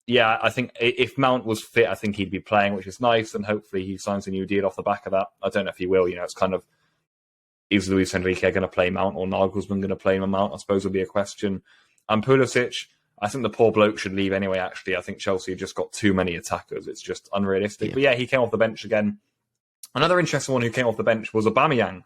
yeah, I think if Mount was fit, I think he'd be playing, which is nice, and hopefully he signs a new deal off the back of that. I don't know if he will. It's kind of, is Luis Enrique going to play Mount or Nagelsmann going to play Mount? I suppose will be a question. And Pulisic, I think the poor bloke should leave anyway, actually. I think Chelsea have just got too many attackers. It's just unrealistic. Yeah. But yeah, he came off the bench again. Another interesting one who came off the bench was Aubameyang,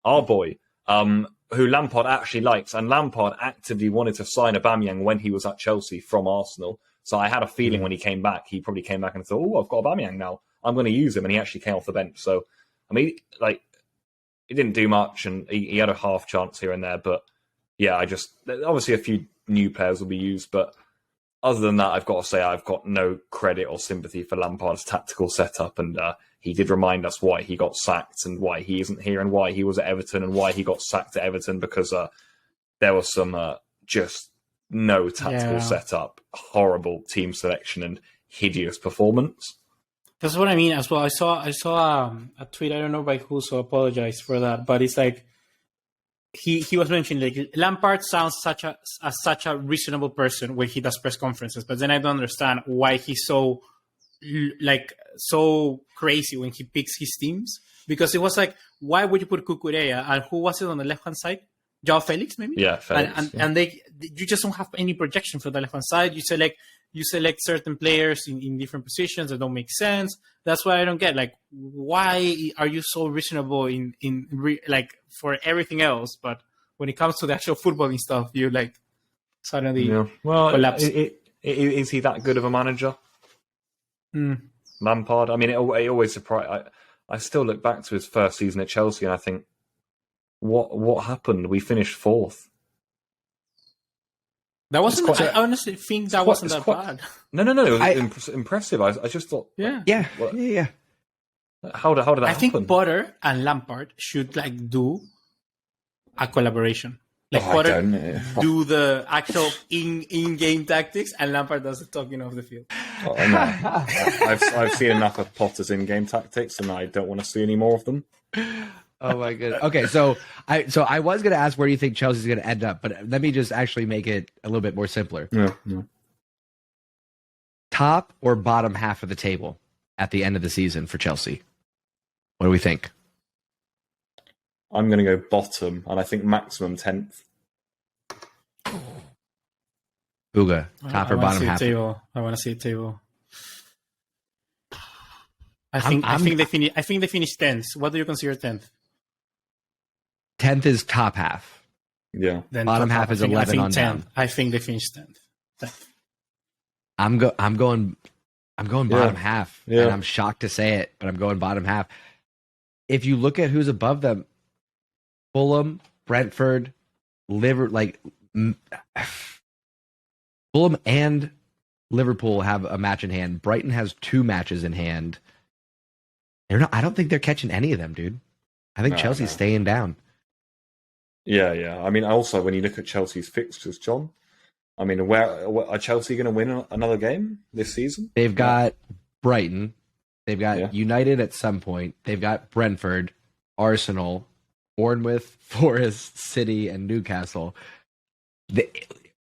our boy, who Lampard actually likes. And Lampard actively wanted to sign Aubameyang when he was at Chelsea from Arsenal. So I had a feeling when he came back, he probably came back and thought, oh, I've got Aubameyang now. I'm going to use him. And he actually came off the bench. So, I mean, like, he didn't do much and he had a half chance here and there. But yeah, obviously a few new players will be used. But other than that, I've got to say I've got no credit or sympathy for Lampard's tactical setup. And he did remind us why he got sacked and why he isn't here and why he was at Everton and why he got sacked at Everton, because there was some just no tactical setup, horrible team selection and hideous performance. That's what I mean as well. I saw a tweet, I don't know by who, so I apologize for that, but it's like he was mentioning like Lampard sounds such a reasonable person when he does press conferences, but then I don't understand why he's so crazy when he picks his teams, because it was like, why would you put Cucurella and who was it on the left hand side? João Felix, maybe? Yeah, Felix. And you just don't have any projection for the left hand side. You select certain players in different positions that don't make sense. That's why I don't get, like, why are you so reasonable like for everything else, but when it comes to the actual footballing stuff, you like suddenly collapse. Is he that good of a manager? Lampard. I mean, it always surprised. I still look back to his first season at Chelsea and I think, what happened? We finished 4th. That wasn't. I honestly think that wasn't that bad. No. It was impressive. I just thought. Yeah. How did that happen? I think Potter and Lampard should like do a collaboration. Like Potter do the actual in-game tactics, and Lampard does the talking off the field. Oh, no. I've seen enough of Potter's in-game tactics, and I don't want to see any more of them. Oh my goodness. Okay, so I was going to ask where do you think Chelsea's going to end up, but let me just actually make it a little bit more simpler. Yeah. Top or bottom half of the table at the end of the season for Chelsea? What do we think? I'm going to go bottom, and I think maximum 10th. Uga, top or bottom half? I want to see a table. I think they finished 10th. What do you consider 10th? 10th is top half. Yeah. Then bottom half is 11 on 10th. Down. I think they finished 10th. I'm going bottom half. Yeah. And I'm shocked to say it, but I'm going bottom half. If you look at who's above them, Fulham, Brentford, Fulham and Liverpool have a match in hand. Brighton has 2 matches in hand. I don't think they're catching any of them, dude. I think Chelsea's staying down. Yeah. I mean, also, when you look at Chelsea's fixtures, John, I mean, where are Chelsea going to win another game this season? They've got Brighton. They've got United at some point. They've got Brentford, Arsenal, Bournemouth, Forest, City, and Newcastle.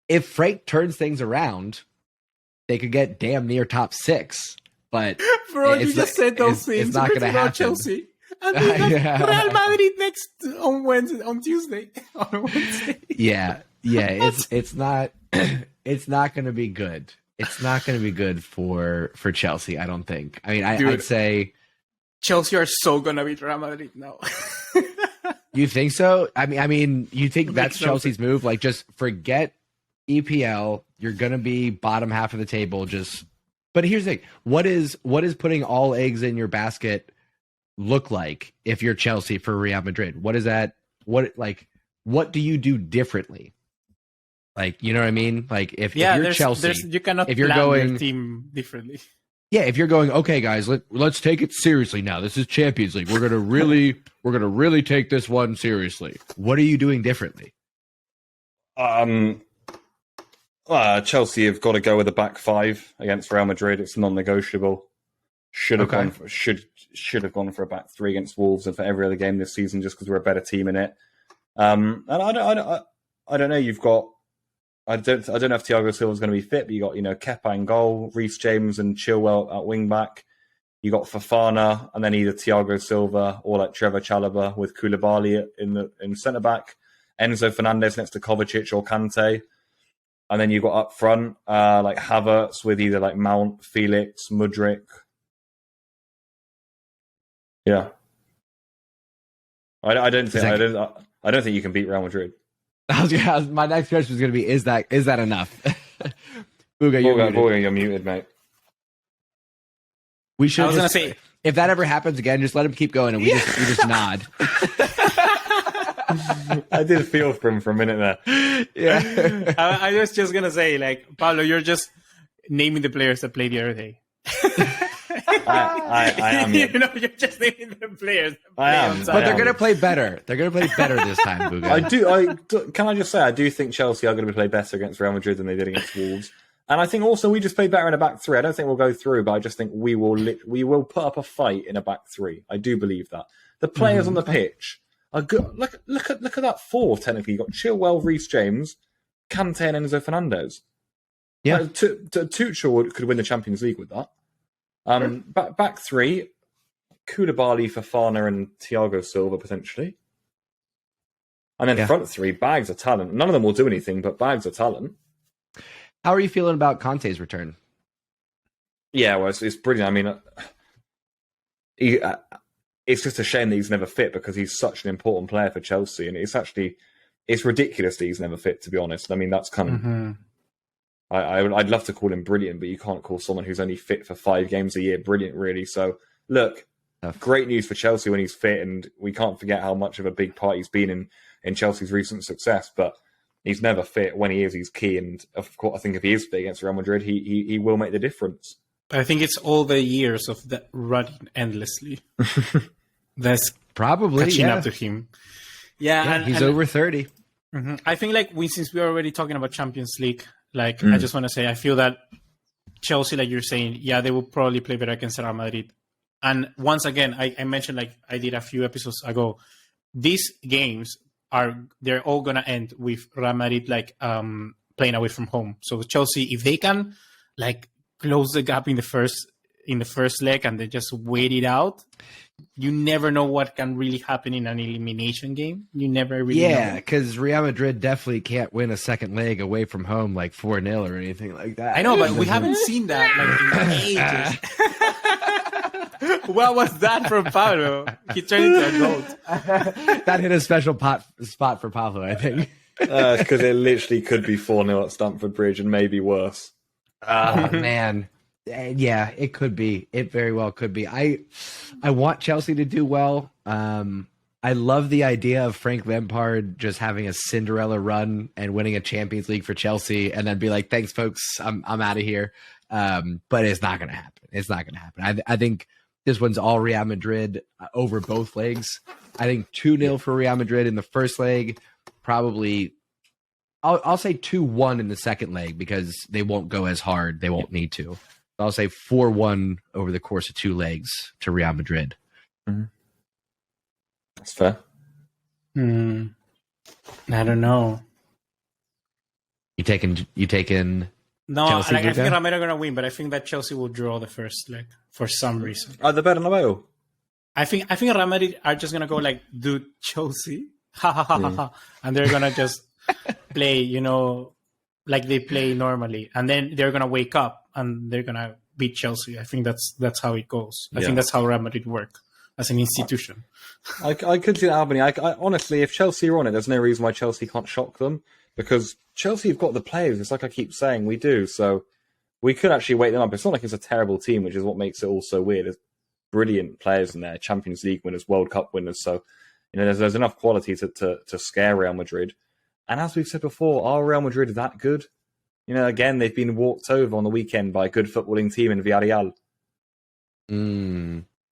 If Frank turns things around, they could get damn near top 6. But bro, you just said those things. It's not going to happen. Chelsea. And they got Real Madrid next on Tuesday. On Wednesday. Yeah. It's not going to be good. It's not going to be good for Chelsea. I don't think. I mean, I'd say Chelsea are so going to beat Real Madrid now. You think so? I mean, you think that's Chelsea's move? Like, just forget EPL. You're going to be bottom half of the table. But here's the thing: what is putting all eggs in your basket look like if you're Chelsea for Real Madrid? What is that? What do you do differently? Like, you know what I mean? Like, if you're Chelsea, you cannot if you're plan going your team differently. Yeah, if you're going, okay, guys, let's take it seriously now. This is Champions League. We're gonna really take this one seriously. What are you doing differently? Chelsea have got to go with a back 5 against Real Madrid. It's non-negotiable. Should have gone for a back 3 against Wolves and for every other game this season, just because we're a better team in it. And I don't know. You've got. I don't know if Thiago Silva's going to be fit, but you got Kepa in goal, Reece James and Chilwell at wing back. You got Fofana, and then either Thiago Silva or like Trevor Chalobah with Koulibaly in centre back, Enzo Fernandez next to Kovacic or Kante, and then you got up front like Havertz with either like Mount, Felix, Mudryk. Yeah, I don't think you can beat Real Madrid. My next question was going to be: Is that enough? Booga, you're muted, mate. We should. I was going to say, if that ever happens again, just let him keep going, and we just nod. I did feel for him for a minute there. Yeah, I was just going to say, like, Pablo, you're just naming the players that played the other day. I am. You're just naming the players. But they're going to play better. They're going to play better this time, Booga. Can I just say, I do think Chelsea are going to play better against Real Madrid than they did against Wolves. And I think also we just played better in a back 3. I don't think we'll go through, but I just think we will put up a fight in a back 3. I do believe that. The players on the pitch are good. Look at that 4, technically. You've got Chilwell, Reece James, Kante and Enzo Fernandez. Yeah. Tuchel could win the Champions League with that. Back 3, Koulibaly, Fofana, and Thiago Silva potentially, and then front 3, bags of talent. None of them will do anything, but bags of talent. How are you feeling about Conte's return? Yeah, well, it's brilliant. I mean, it's just a shame that he's never fit because he's such an important player for Chelsea, and it's ridiculous that he's never fit. To be honest, I mean that's kind of. Mm-hmm. I'd love to call him brilliant, but you can't call someone who's only fit for 5 games a year brilliant, really. So, look, great news for Chelsea when he's fit, and we can't forget how much of a big part he's been in Chelsea's recent success. But he's never fit. When he is, he's key. And of course, I think if he is fit against Real Madrid, he will make the difference. I think it's all the years of that running endlessly that's probably catching up to him. Yeah, and he's over 30. Mm-hmm. I think since we're already talking about Champions League. I just want to say, I feel that Chelsea, like you're saying, they will probably play better against Real Madrid. And once again, I mentioned, like I did a few episodes ago, these games they're all going to end with Real Madrid, playing away from home. So Chelsea, if they can, close the gap in the first leg and they just wait it out, you never know what can really happen in an elimination game. You never really know. Yeah, because Real Madrid definitely can't win a second leg away from home 4-0 or anything like that. I know, but we haven't seen that in ages. What was that from Pablo? He turned into a goat. That hit a special spot for Pablo, I think. Because it literally could be 4-0 at Stamford Bridge and maybe worse. Oh, man. Yeah, it could be. It very well could be. I want Chelsea to do well. I love the idea of Frank Lampard just having a Cinderella run and winning a Champions League for Chelsea and then be like, thanks, folks, I'm out of here. But it's not going to happen. It's not going to happen. I think this one's all Real Madrid over both legs. I think 2-0 for Real Madrid in the first leg, probably I'll say 2-1 in the second leg because they won't go as hard. They won't need to. I'll say 4-1 over the course of 2 legs to Real Madrid. Mm-hmm. That's fair. I don't know. You taking No, Chelsea, I think Real Madrid are going to win, but I think that Chelsea will draw the first leg for some reason. Are they better than Bernabeu? I think Real Madrid are just going to go like, dude, Chelsea, ha ha ha ha ha, and they're going to just play, like they play normally, and then they're going to wake up and they're going to beat Chelsea. I think that's how it goes. I think that's how Real Madrid work as an institution. I could see that happening. I honestly, if Chelsea are on it, there's no reason why Chelsea can't shock them, because Chelsea have got the players. It's like I keep saying, we do. So we could actually wake them up. It's not like it's a terrible team, which is what makes it all so weird. There's brilliant players in there, Champions League winners, World Cup winners. So, there's enough quality to scare Real Madrid. And as we've said before, are Real Madrid that good? Again, they've been walked over on the weekend by a good footballing team in Villarreal.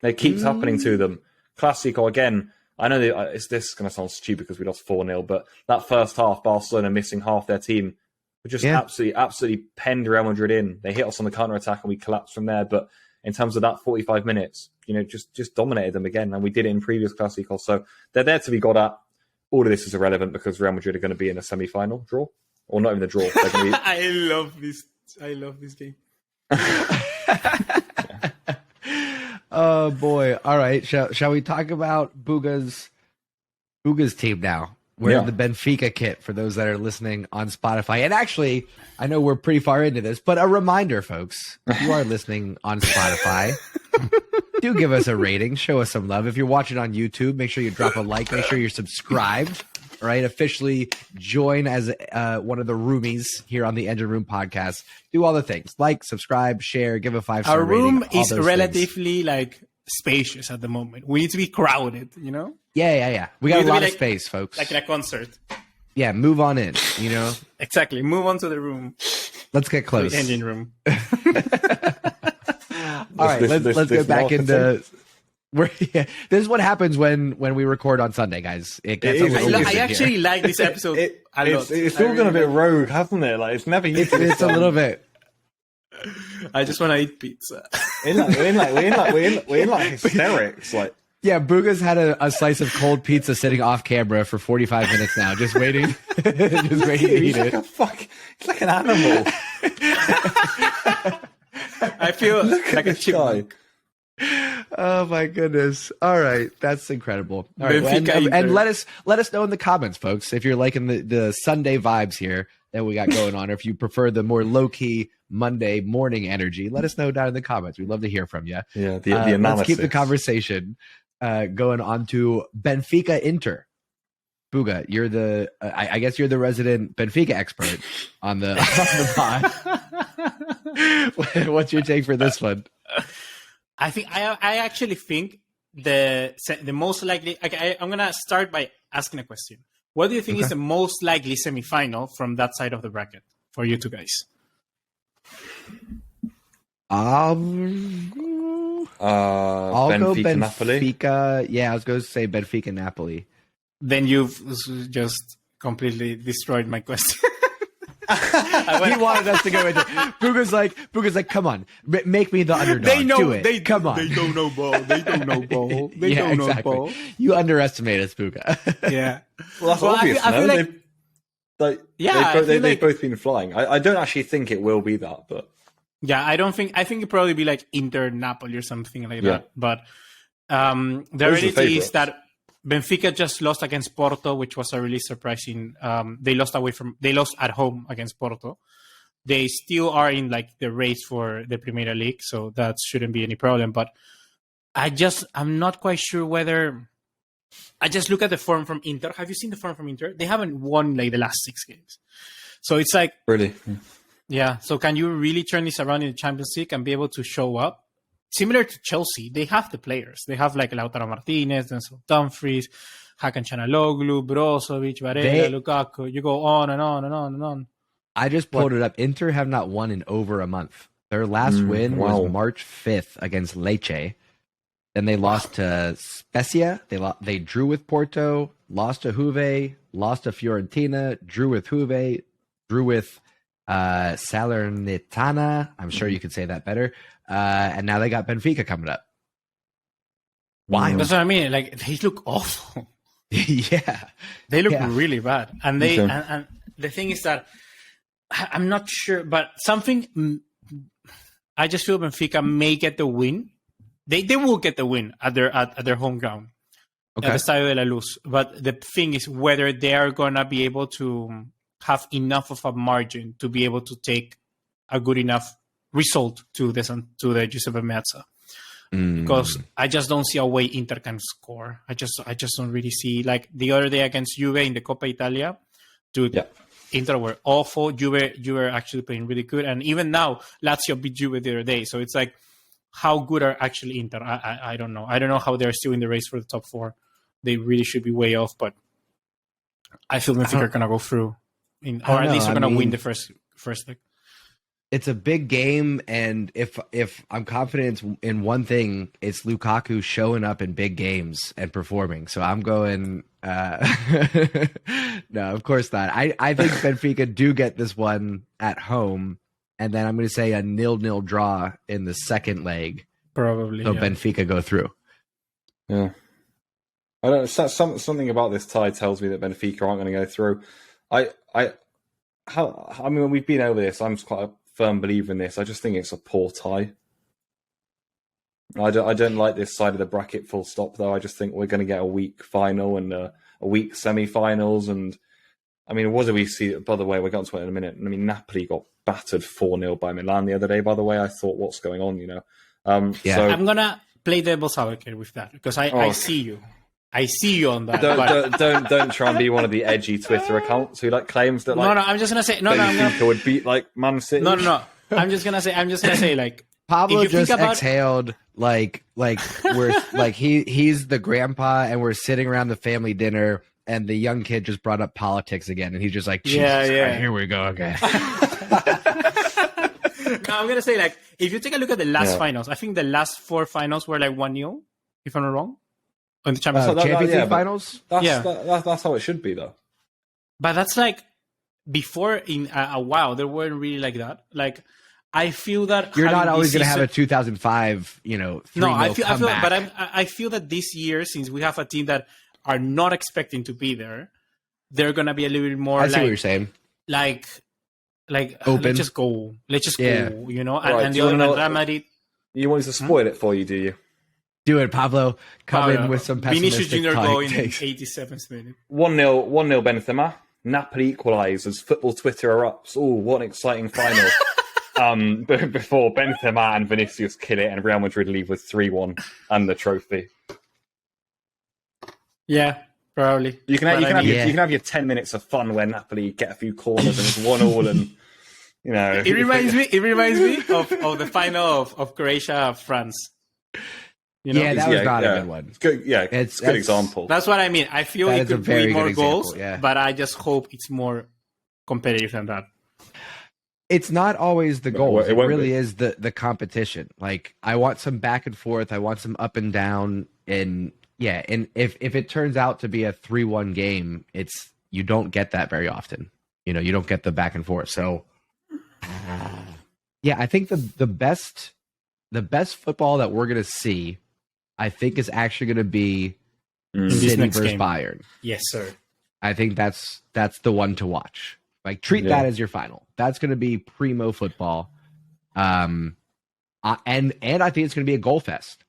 It keeps happening to them. Clásico, again, I know this is going to sound stupid because we lost 4-0, but that first half, Barcelona missing half their team, we just absolutely penned Real Madrid in. They hit us on the counter-attack and we collapsed from there. But in terms of that 45 minutes, just dominated them again. And we did it in previous Clásicos. So they're there to be got at. All of this is irrelevant because Real Madrid are going to be in a semi-final draw. Or not even a draw. They're going to be... I love this game. Oh boy! All right, shall we talk about Buga's team now? Wearing the Benfica kit for those that are listening on Spotify. And actually, I know we're pretty far into this, but a reminder, folks, if you are listening on Spotify, do give us a rating, show us some love. If you're watching on YouTube, make sure you drop a like, make sure you're subscribed. All right, officially join as one of the roomies here on the Engine Room podcast. Do all the things, like, subscribe, share, give a 5-star Our room rating, is relatively spacious at the moment. We need to be crowded, Yeah. We got a lot of space, folks. Like in a concert. Yeah, move on in, Exactly. Move on to the room. Let's get close. The engine room. All right, let's get back into... This is what happens when we record on Sunday, guys. It gets I actually like this episode a lot. It's all gone a bit rogue, hasn't it? Like, it's never used to It's a little bit. I just want to eat pizza. We're in hysterics. Like, yeah, Buga's had a slice of cold pizza sitting off camera for 45 minutes now, just waiting, to eat it. It's like an animal. I feel like a chipmunk. Oh my goodness! All right, that's incredible. All right, and let us know in the comments, folks, if you're liking the Sunday vibes here that we got going on, or if you prefer the more low key Monday morning energy. Let us know down in the comments. We'd love to hear from you. Yeah, the analysis. Let's keep the conversation going on to Benfica Inter. Buga, you're I guess you're the resident Benfica expert on the pod. What's your take for this one? I actually think the most likely. I'm gonna start by asking a question. What do you think is the most likely semifinal from that side of the bracket for you two guys? I'll go Benfica, Napoli. Yeah, I was going to say Benfica, Napoli. Then you've just completely destroyed my question. He wanted us to go into. Buga's like, come on, make me the underdog. They know. Do it. Come on. They don't know ball. They don't know ball. They don't know ball. You underestimate us, Buga. Yeah. Well, that's obvious. I feel They've both been flying. I don't actually think it will be that, but yeah, I think it'll probably be like Inter Napoli or something like that. But the reality is that Benfica just lost against Porto, which was a really surprising. They lost at home against Porto. They still are in the race for the Premier League, so that shouldn't be any problem. But I'm not quite sure whether. I just look at the form from Inter. Have you seen the form from Inter? They haven't won the last 6 games, so it's like really, yeah. So can you really turn this around in the Champions League and be able to show up? Similar to Chelsea, they have the players. They have Lautaro Martinez, Denzel Dumfries, Hakan Çalhanoğlu, Brozovic, Varela, Lukaku. You go on and on and on and on. I just pulled it up. Inter have not won in over a month. Their last win was March 5th against Lecce. Then they lost to Spezia. They drew with Porto, lost to Juve, lost to Fiorentina, drew with Juve, drew with Salernitana. I'm sure you could say that better. And now they got Benfica coming up. Why? That's what I mean. Like, they look awful. Yeah. They look really bad. And and the thing is that I'm not sure, but I just feel Benfica may get the win. They will get the win at their home ground, at the Estadio de la Luz. But the thing is whether they are gonna be able to have enough of a margin to be able to take a good enough result to the Giuseppe Meazza. Because I just don't see a way Inter can score. I just don't really see, like the other day against Juve in the Coppa Italia, dude. Yeah. Inter were awful. Juve were actually playing really good, and even now Lazio beat Juve the other day. So it's like, how good are actually Inter? I don't know. I don't know how they're still in the race for the top 4. They really should be way off, but I feel Benfica are gonna go through, or at least they're gonna win the first leg. It's a big game, and if I'm confident in one thing, it's Lukaku showing up in big games and performing. So I'm going. No, of course not. I think Benfica do get this one at home, and then I'm going to say a 0-0 draw in the second leg. Probably. So Benfica go through. Yeah. I don't. Something about this tie tells me that Benfica aren't going to go through. I mean, we've been over this. I'm quite a firm believer in this. I just think it's a poor tie. I don't like this side of the bracket full stop, though. I just think we're going to get a weak final and a weak semi-finals. And, I mean, what do we see? By the way, we're going to it in a minute. I mean, Napoli got battered 4-0 by Milan the other day, by the way. I thought, what's going on, you know? So, I'm going to play devil's advocate with that, because I see you. I see you on that. Don't try and be one of the edgy Twitter accounts who claims that no. I'm just gonna say Benfica would beat Man City. No. I'm just gonna say like Pablo just exhaled like we're like he's the grandpa and we're sitting around the family dinner and the young kid just brought up politics again and he's just like, Jesus Christ, here we go again. No, I'm gonna say like if you take a look at the last finals, I think the last 4 finals were like 1-0, if I'm not wrong. On the Champions League finals? That's how it should be, though. But that's like, before in a while, they weren't really like that. Like, I feel that... You're not always going to have a 2005, 3-0 comeback. I feel that this year, since we have a team that are not expecting to be there, they're going to be a little bit more I see what you're saying. Like open. Let's just go, you know? Right. And the other Real Madrid... You want us to spoil it for you, do you? Do it, Pablo. Come in with some pessimistic Vinicius Junior goal in the 87th minute. 1-0 Benzema. Napoli equalise as football Twitter erupts. Oh, what an exciting final. Before Benzema and Vinicius kill it and Real Madrid leave with 3-1 and the trophy. Yeah, probably. You can have your 10 minutes of fun where Napoli get a few corners and it's 1-1 and, you know. It reminds me of the final of Croatia-France. You know? Yeah, that was not a good one. It's good. Yeah, it's a good example. That's what I mean. I feel it could bring more goals, but I just hope it's more competitive than that. It's not always the goals. It really is the competition. Like, I want some back and forth. I want some up and down. And if it turns out to be a 3-1 game, you don't get that very often. You know, you don't get the back and forth. So, I think the best football that we're going to see, I think, is actually going to be City versus Bayern. Yes, sir. I think that's the one to watch. Like, treat that as your final. That's going to be primo football. And I think it's going to be a goal fest.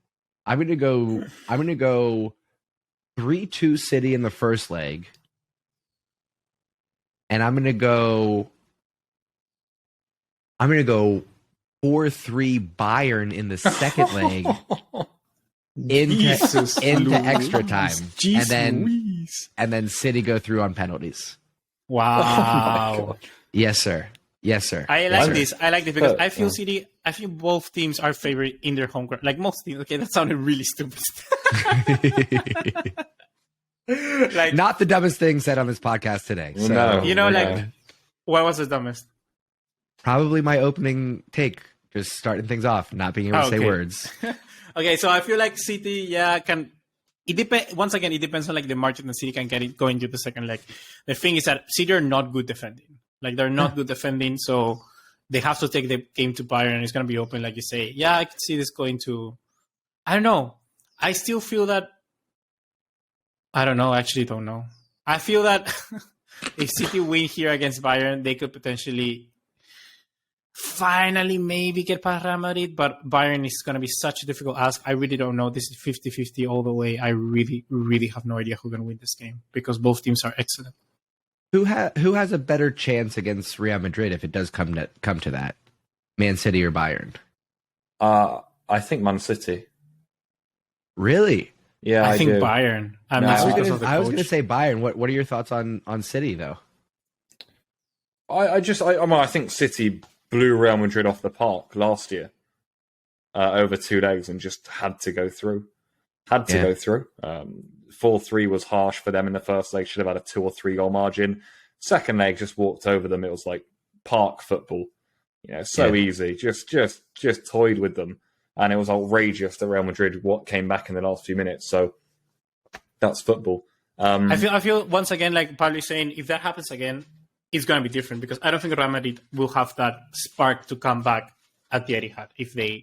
I'm going to go 3-2 City in the first leg. And I'm going to go 4-3 Bayern in the second leg into extra time. And then City go through on penalties. Wow. Oh, yes, sir. I like this because I feel City, I feel both teams are favorite in their home ground. Like most teams. Okay, that sounded really stupid. Like, not the dumbest thing said on this podcast today. So, what was the dumbest? Probably my opening take, just starting things off, not being able to say words. Okay, so I feel like City, can. It depends. Once again, it depends on like the margin that City can get it going to the second leg. The thing is that City are not good defending. Like they're not good defending, so they have to take the game to Bayern, and it's going to be open, like you say. Yeah, I can see this going to. I don't know. I still feel that. I don't know. I actually don't know. I feel that if City win here against Bayern, they could potentially finally maybe get past Real Madrid, but Bayern is going to be such a difficult ask. I really don't know. This is 50-50 all the way. I really, really have no idea who's going to win this game because both teams are excellent. Who has a better chance against Real Madrid if it does come to that? Man City or Bayern? I think Man City. Really? Yeah, I think do. Bayern. I was going to say Bayern. What are your thoughts on City though? I think City blew Real Madrid off the park last year over 2 legs and just had to go through. 4-3 was harsh for them in the first leg. Should have had a 2 or 3 goal margin. Second leg just walked over them. It was like park football. Easy. Just toyed with them. And it was outrageous that Real Madrid came back in the last few minutes. So that's football. I feel once again, like Pablo is saying, if that happens again, it's going to be different because I don't think Real Madrid will have that spark to come back at the Etihad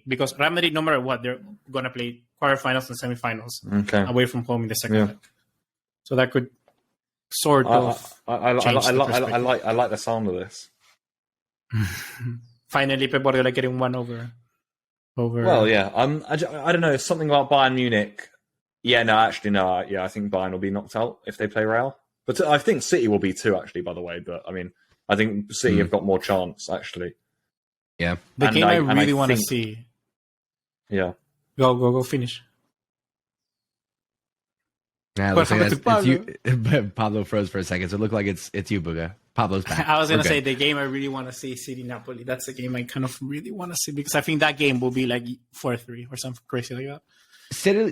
because Real Madrid, no matter what, they're going to play quarterfinals and semifinals away from home in the second leg. So that could sort of. I like the sound of this. Finally, Pep Guardiola getting one over. Well, yeah. I don't know. Something about Bayern Munich. Yeah, no. I think Bayern will be knocked out if they play Real. But I think City will be too, actually, by the way. But, I mean, I think City have got more chance, actually. Yeah. The game I really want to see. Yeah. Go, finish. Yeah, it looks like it's you. Pablo froze for a second, so it looked like it's you, Buga. Pablo's back. I was going to say the game I really want to see, City-Napoli. That's the game I kind of really want to see because I think that game will be like 4-3 or something crazy like that.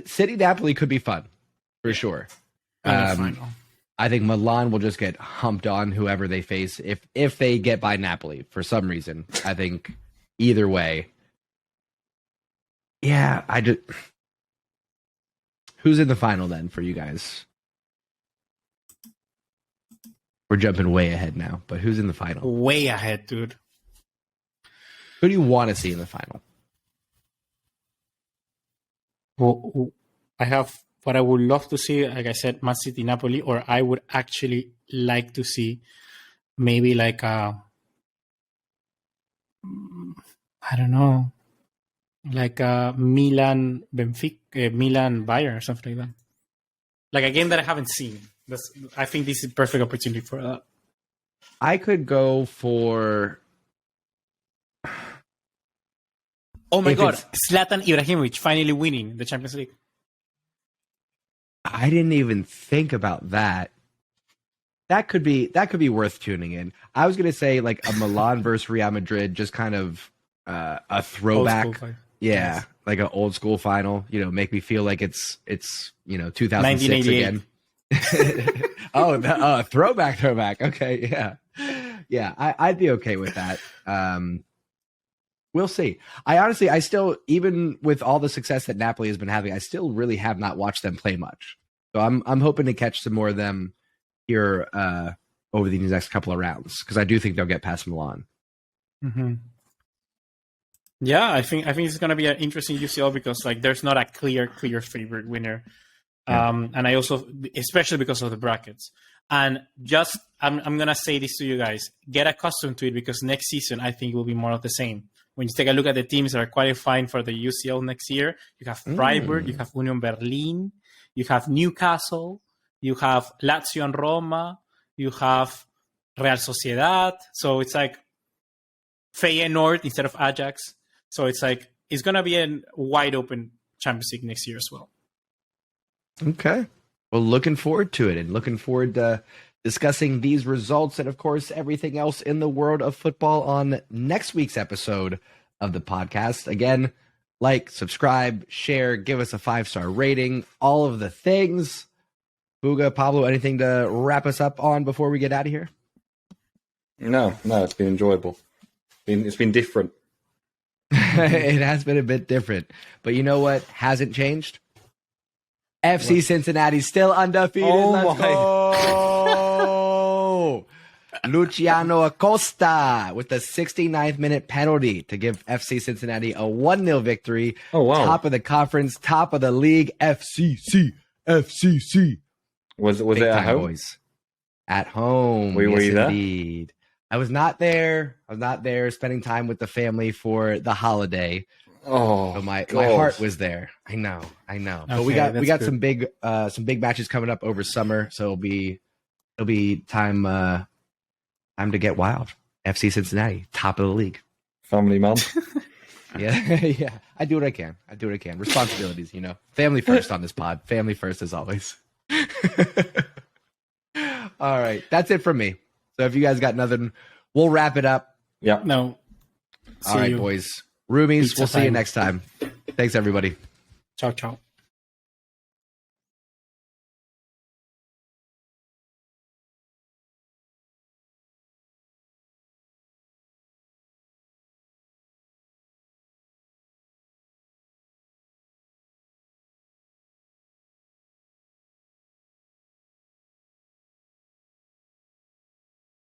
City-Napoli could be fun, for sure. I think Milan will just get humped on whoever they face if they get by Napoli for some reason. I think either way. Yeah, who's in the final then for you guys? We're jumping way ahead now, but who's in the final? Way ahead, dude. Who do you want to see in the final? Well, I have what I would love to see, like I said, Man City, Napoli, or I would actually like to see maybe like I don't know, like Milan, Benfica, Milan, Bayern, or something like that. Like a game that I haven't seen. I think this is a perfect opportunity for that. I could go for. Oh my God! Zlatan Ibrahimovic finally winning the Champions League. I didn't even think about that. That could be worth tuning in. I was gonna say like a Milan versus Real Madrid, just kind of a throwback. Yeah, like an old school final. Make me feel like it's 2006 again. Throwback. Okay, yeah. I'd be okay with that. We'll see. I still, even with all the success that Napoli has been having, I still really have not watched them play much. So I'm hoping to catch some more of them here over these next couple of rounds because I do think they'll get past Milan. Mm-hmm. Yeah, I think it's going to be an interesting UCL because like there's not a clear favorite winner, and I also especially because of the brackets. And just I'm going to say this to you guys: get accustomed to it because next season I think it will be more of the same. When you take a look at the teams that are qualifying for the UCL next year, you have Freiburg, you have Union Berlin, you have Newcastle, you have Lazio and Roma, you have Real Sociedad. So it's like Feyenoord instead of Ajax. So it's like it's going to be a wide open Champions League next year as well. Okay. Well, looking forward to it and looking forward to discussing these results and, of course, everything else in the world of football on next week's episode of the podcast. Again, like, subscribe, share, give us a 5-star rating, all of the things. Buga, Pablo, anything to wrap us up on before we get out of here? No, it's been enjoyable. It's been different. It has been a bit different. But you know what hasn't changed? FC Cincinnati still undefeated. Oh Let's my. go. Luciano Acosta with the 69th minute penalty to give FC Cincinnati a 1-0 victory. Oh, wow. Top of the conference, top of the league. FCC. Was Big it at time, home? boys. At home. Were you there? Indeed. I was not there. Spending time with the family for the holiday. Oh, So my God. heart was there. I know. But we Okay, got that's some big matches coming up over summer, so it'll be time to get wild. FC Cincinnati, top of the league. Family man. Yeah. I do what I can. Responsibilities, family first on this pod. Family first as always. All right, that's it from me. So if you guys got nothing, we'll wrap it up. Yeah. No. All right, boys. Roomies, Pizza we'll see you time. next time. Thanks, everybody. Ciao, ciao.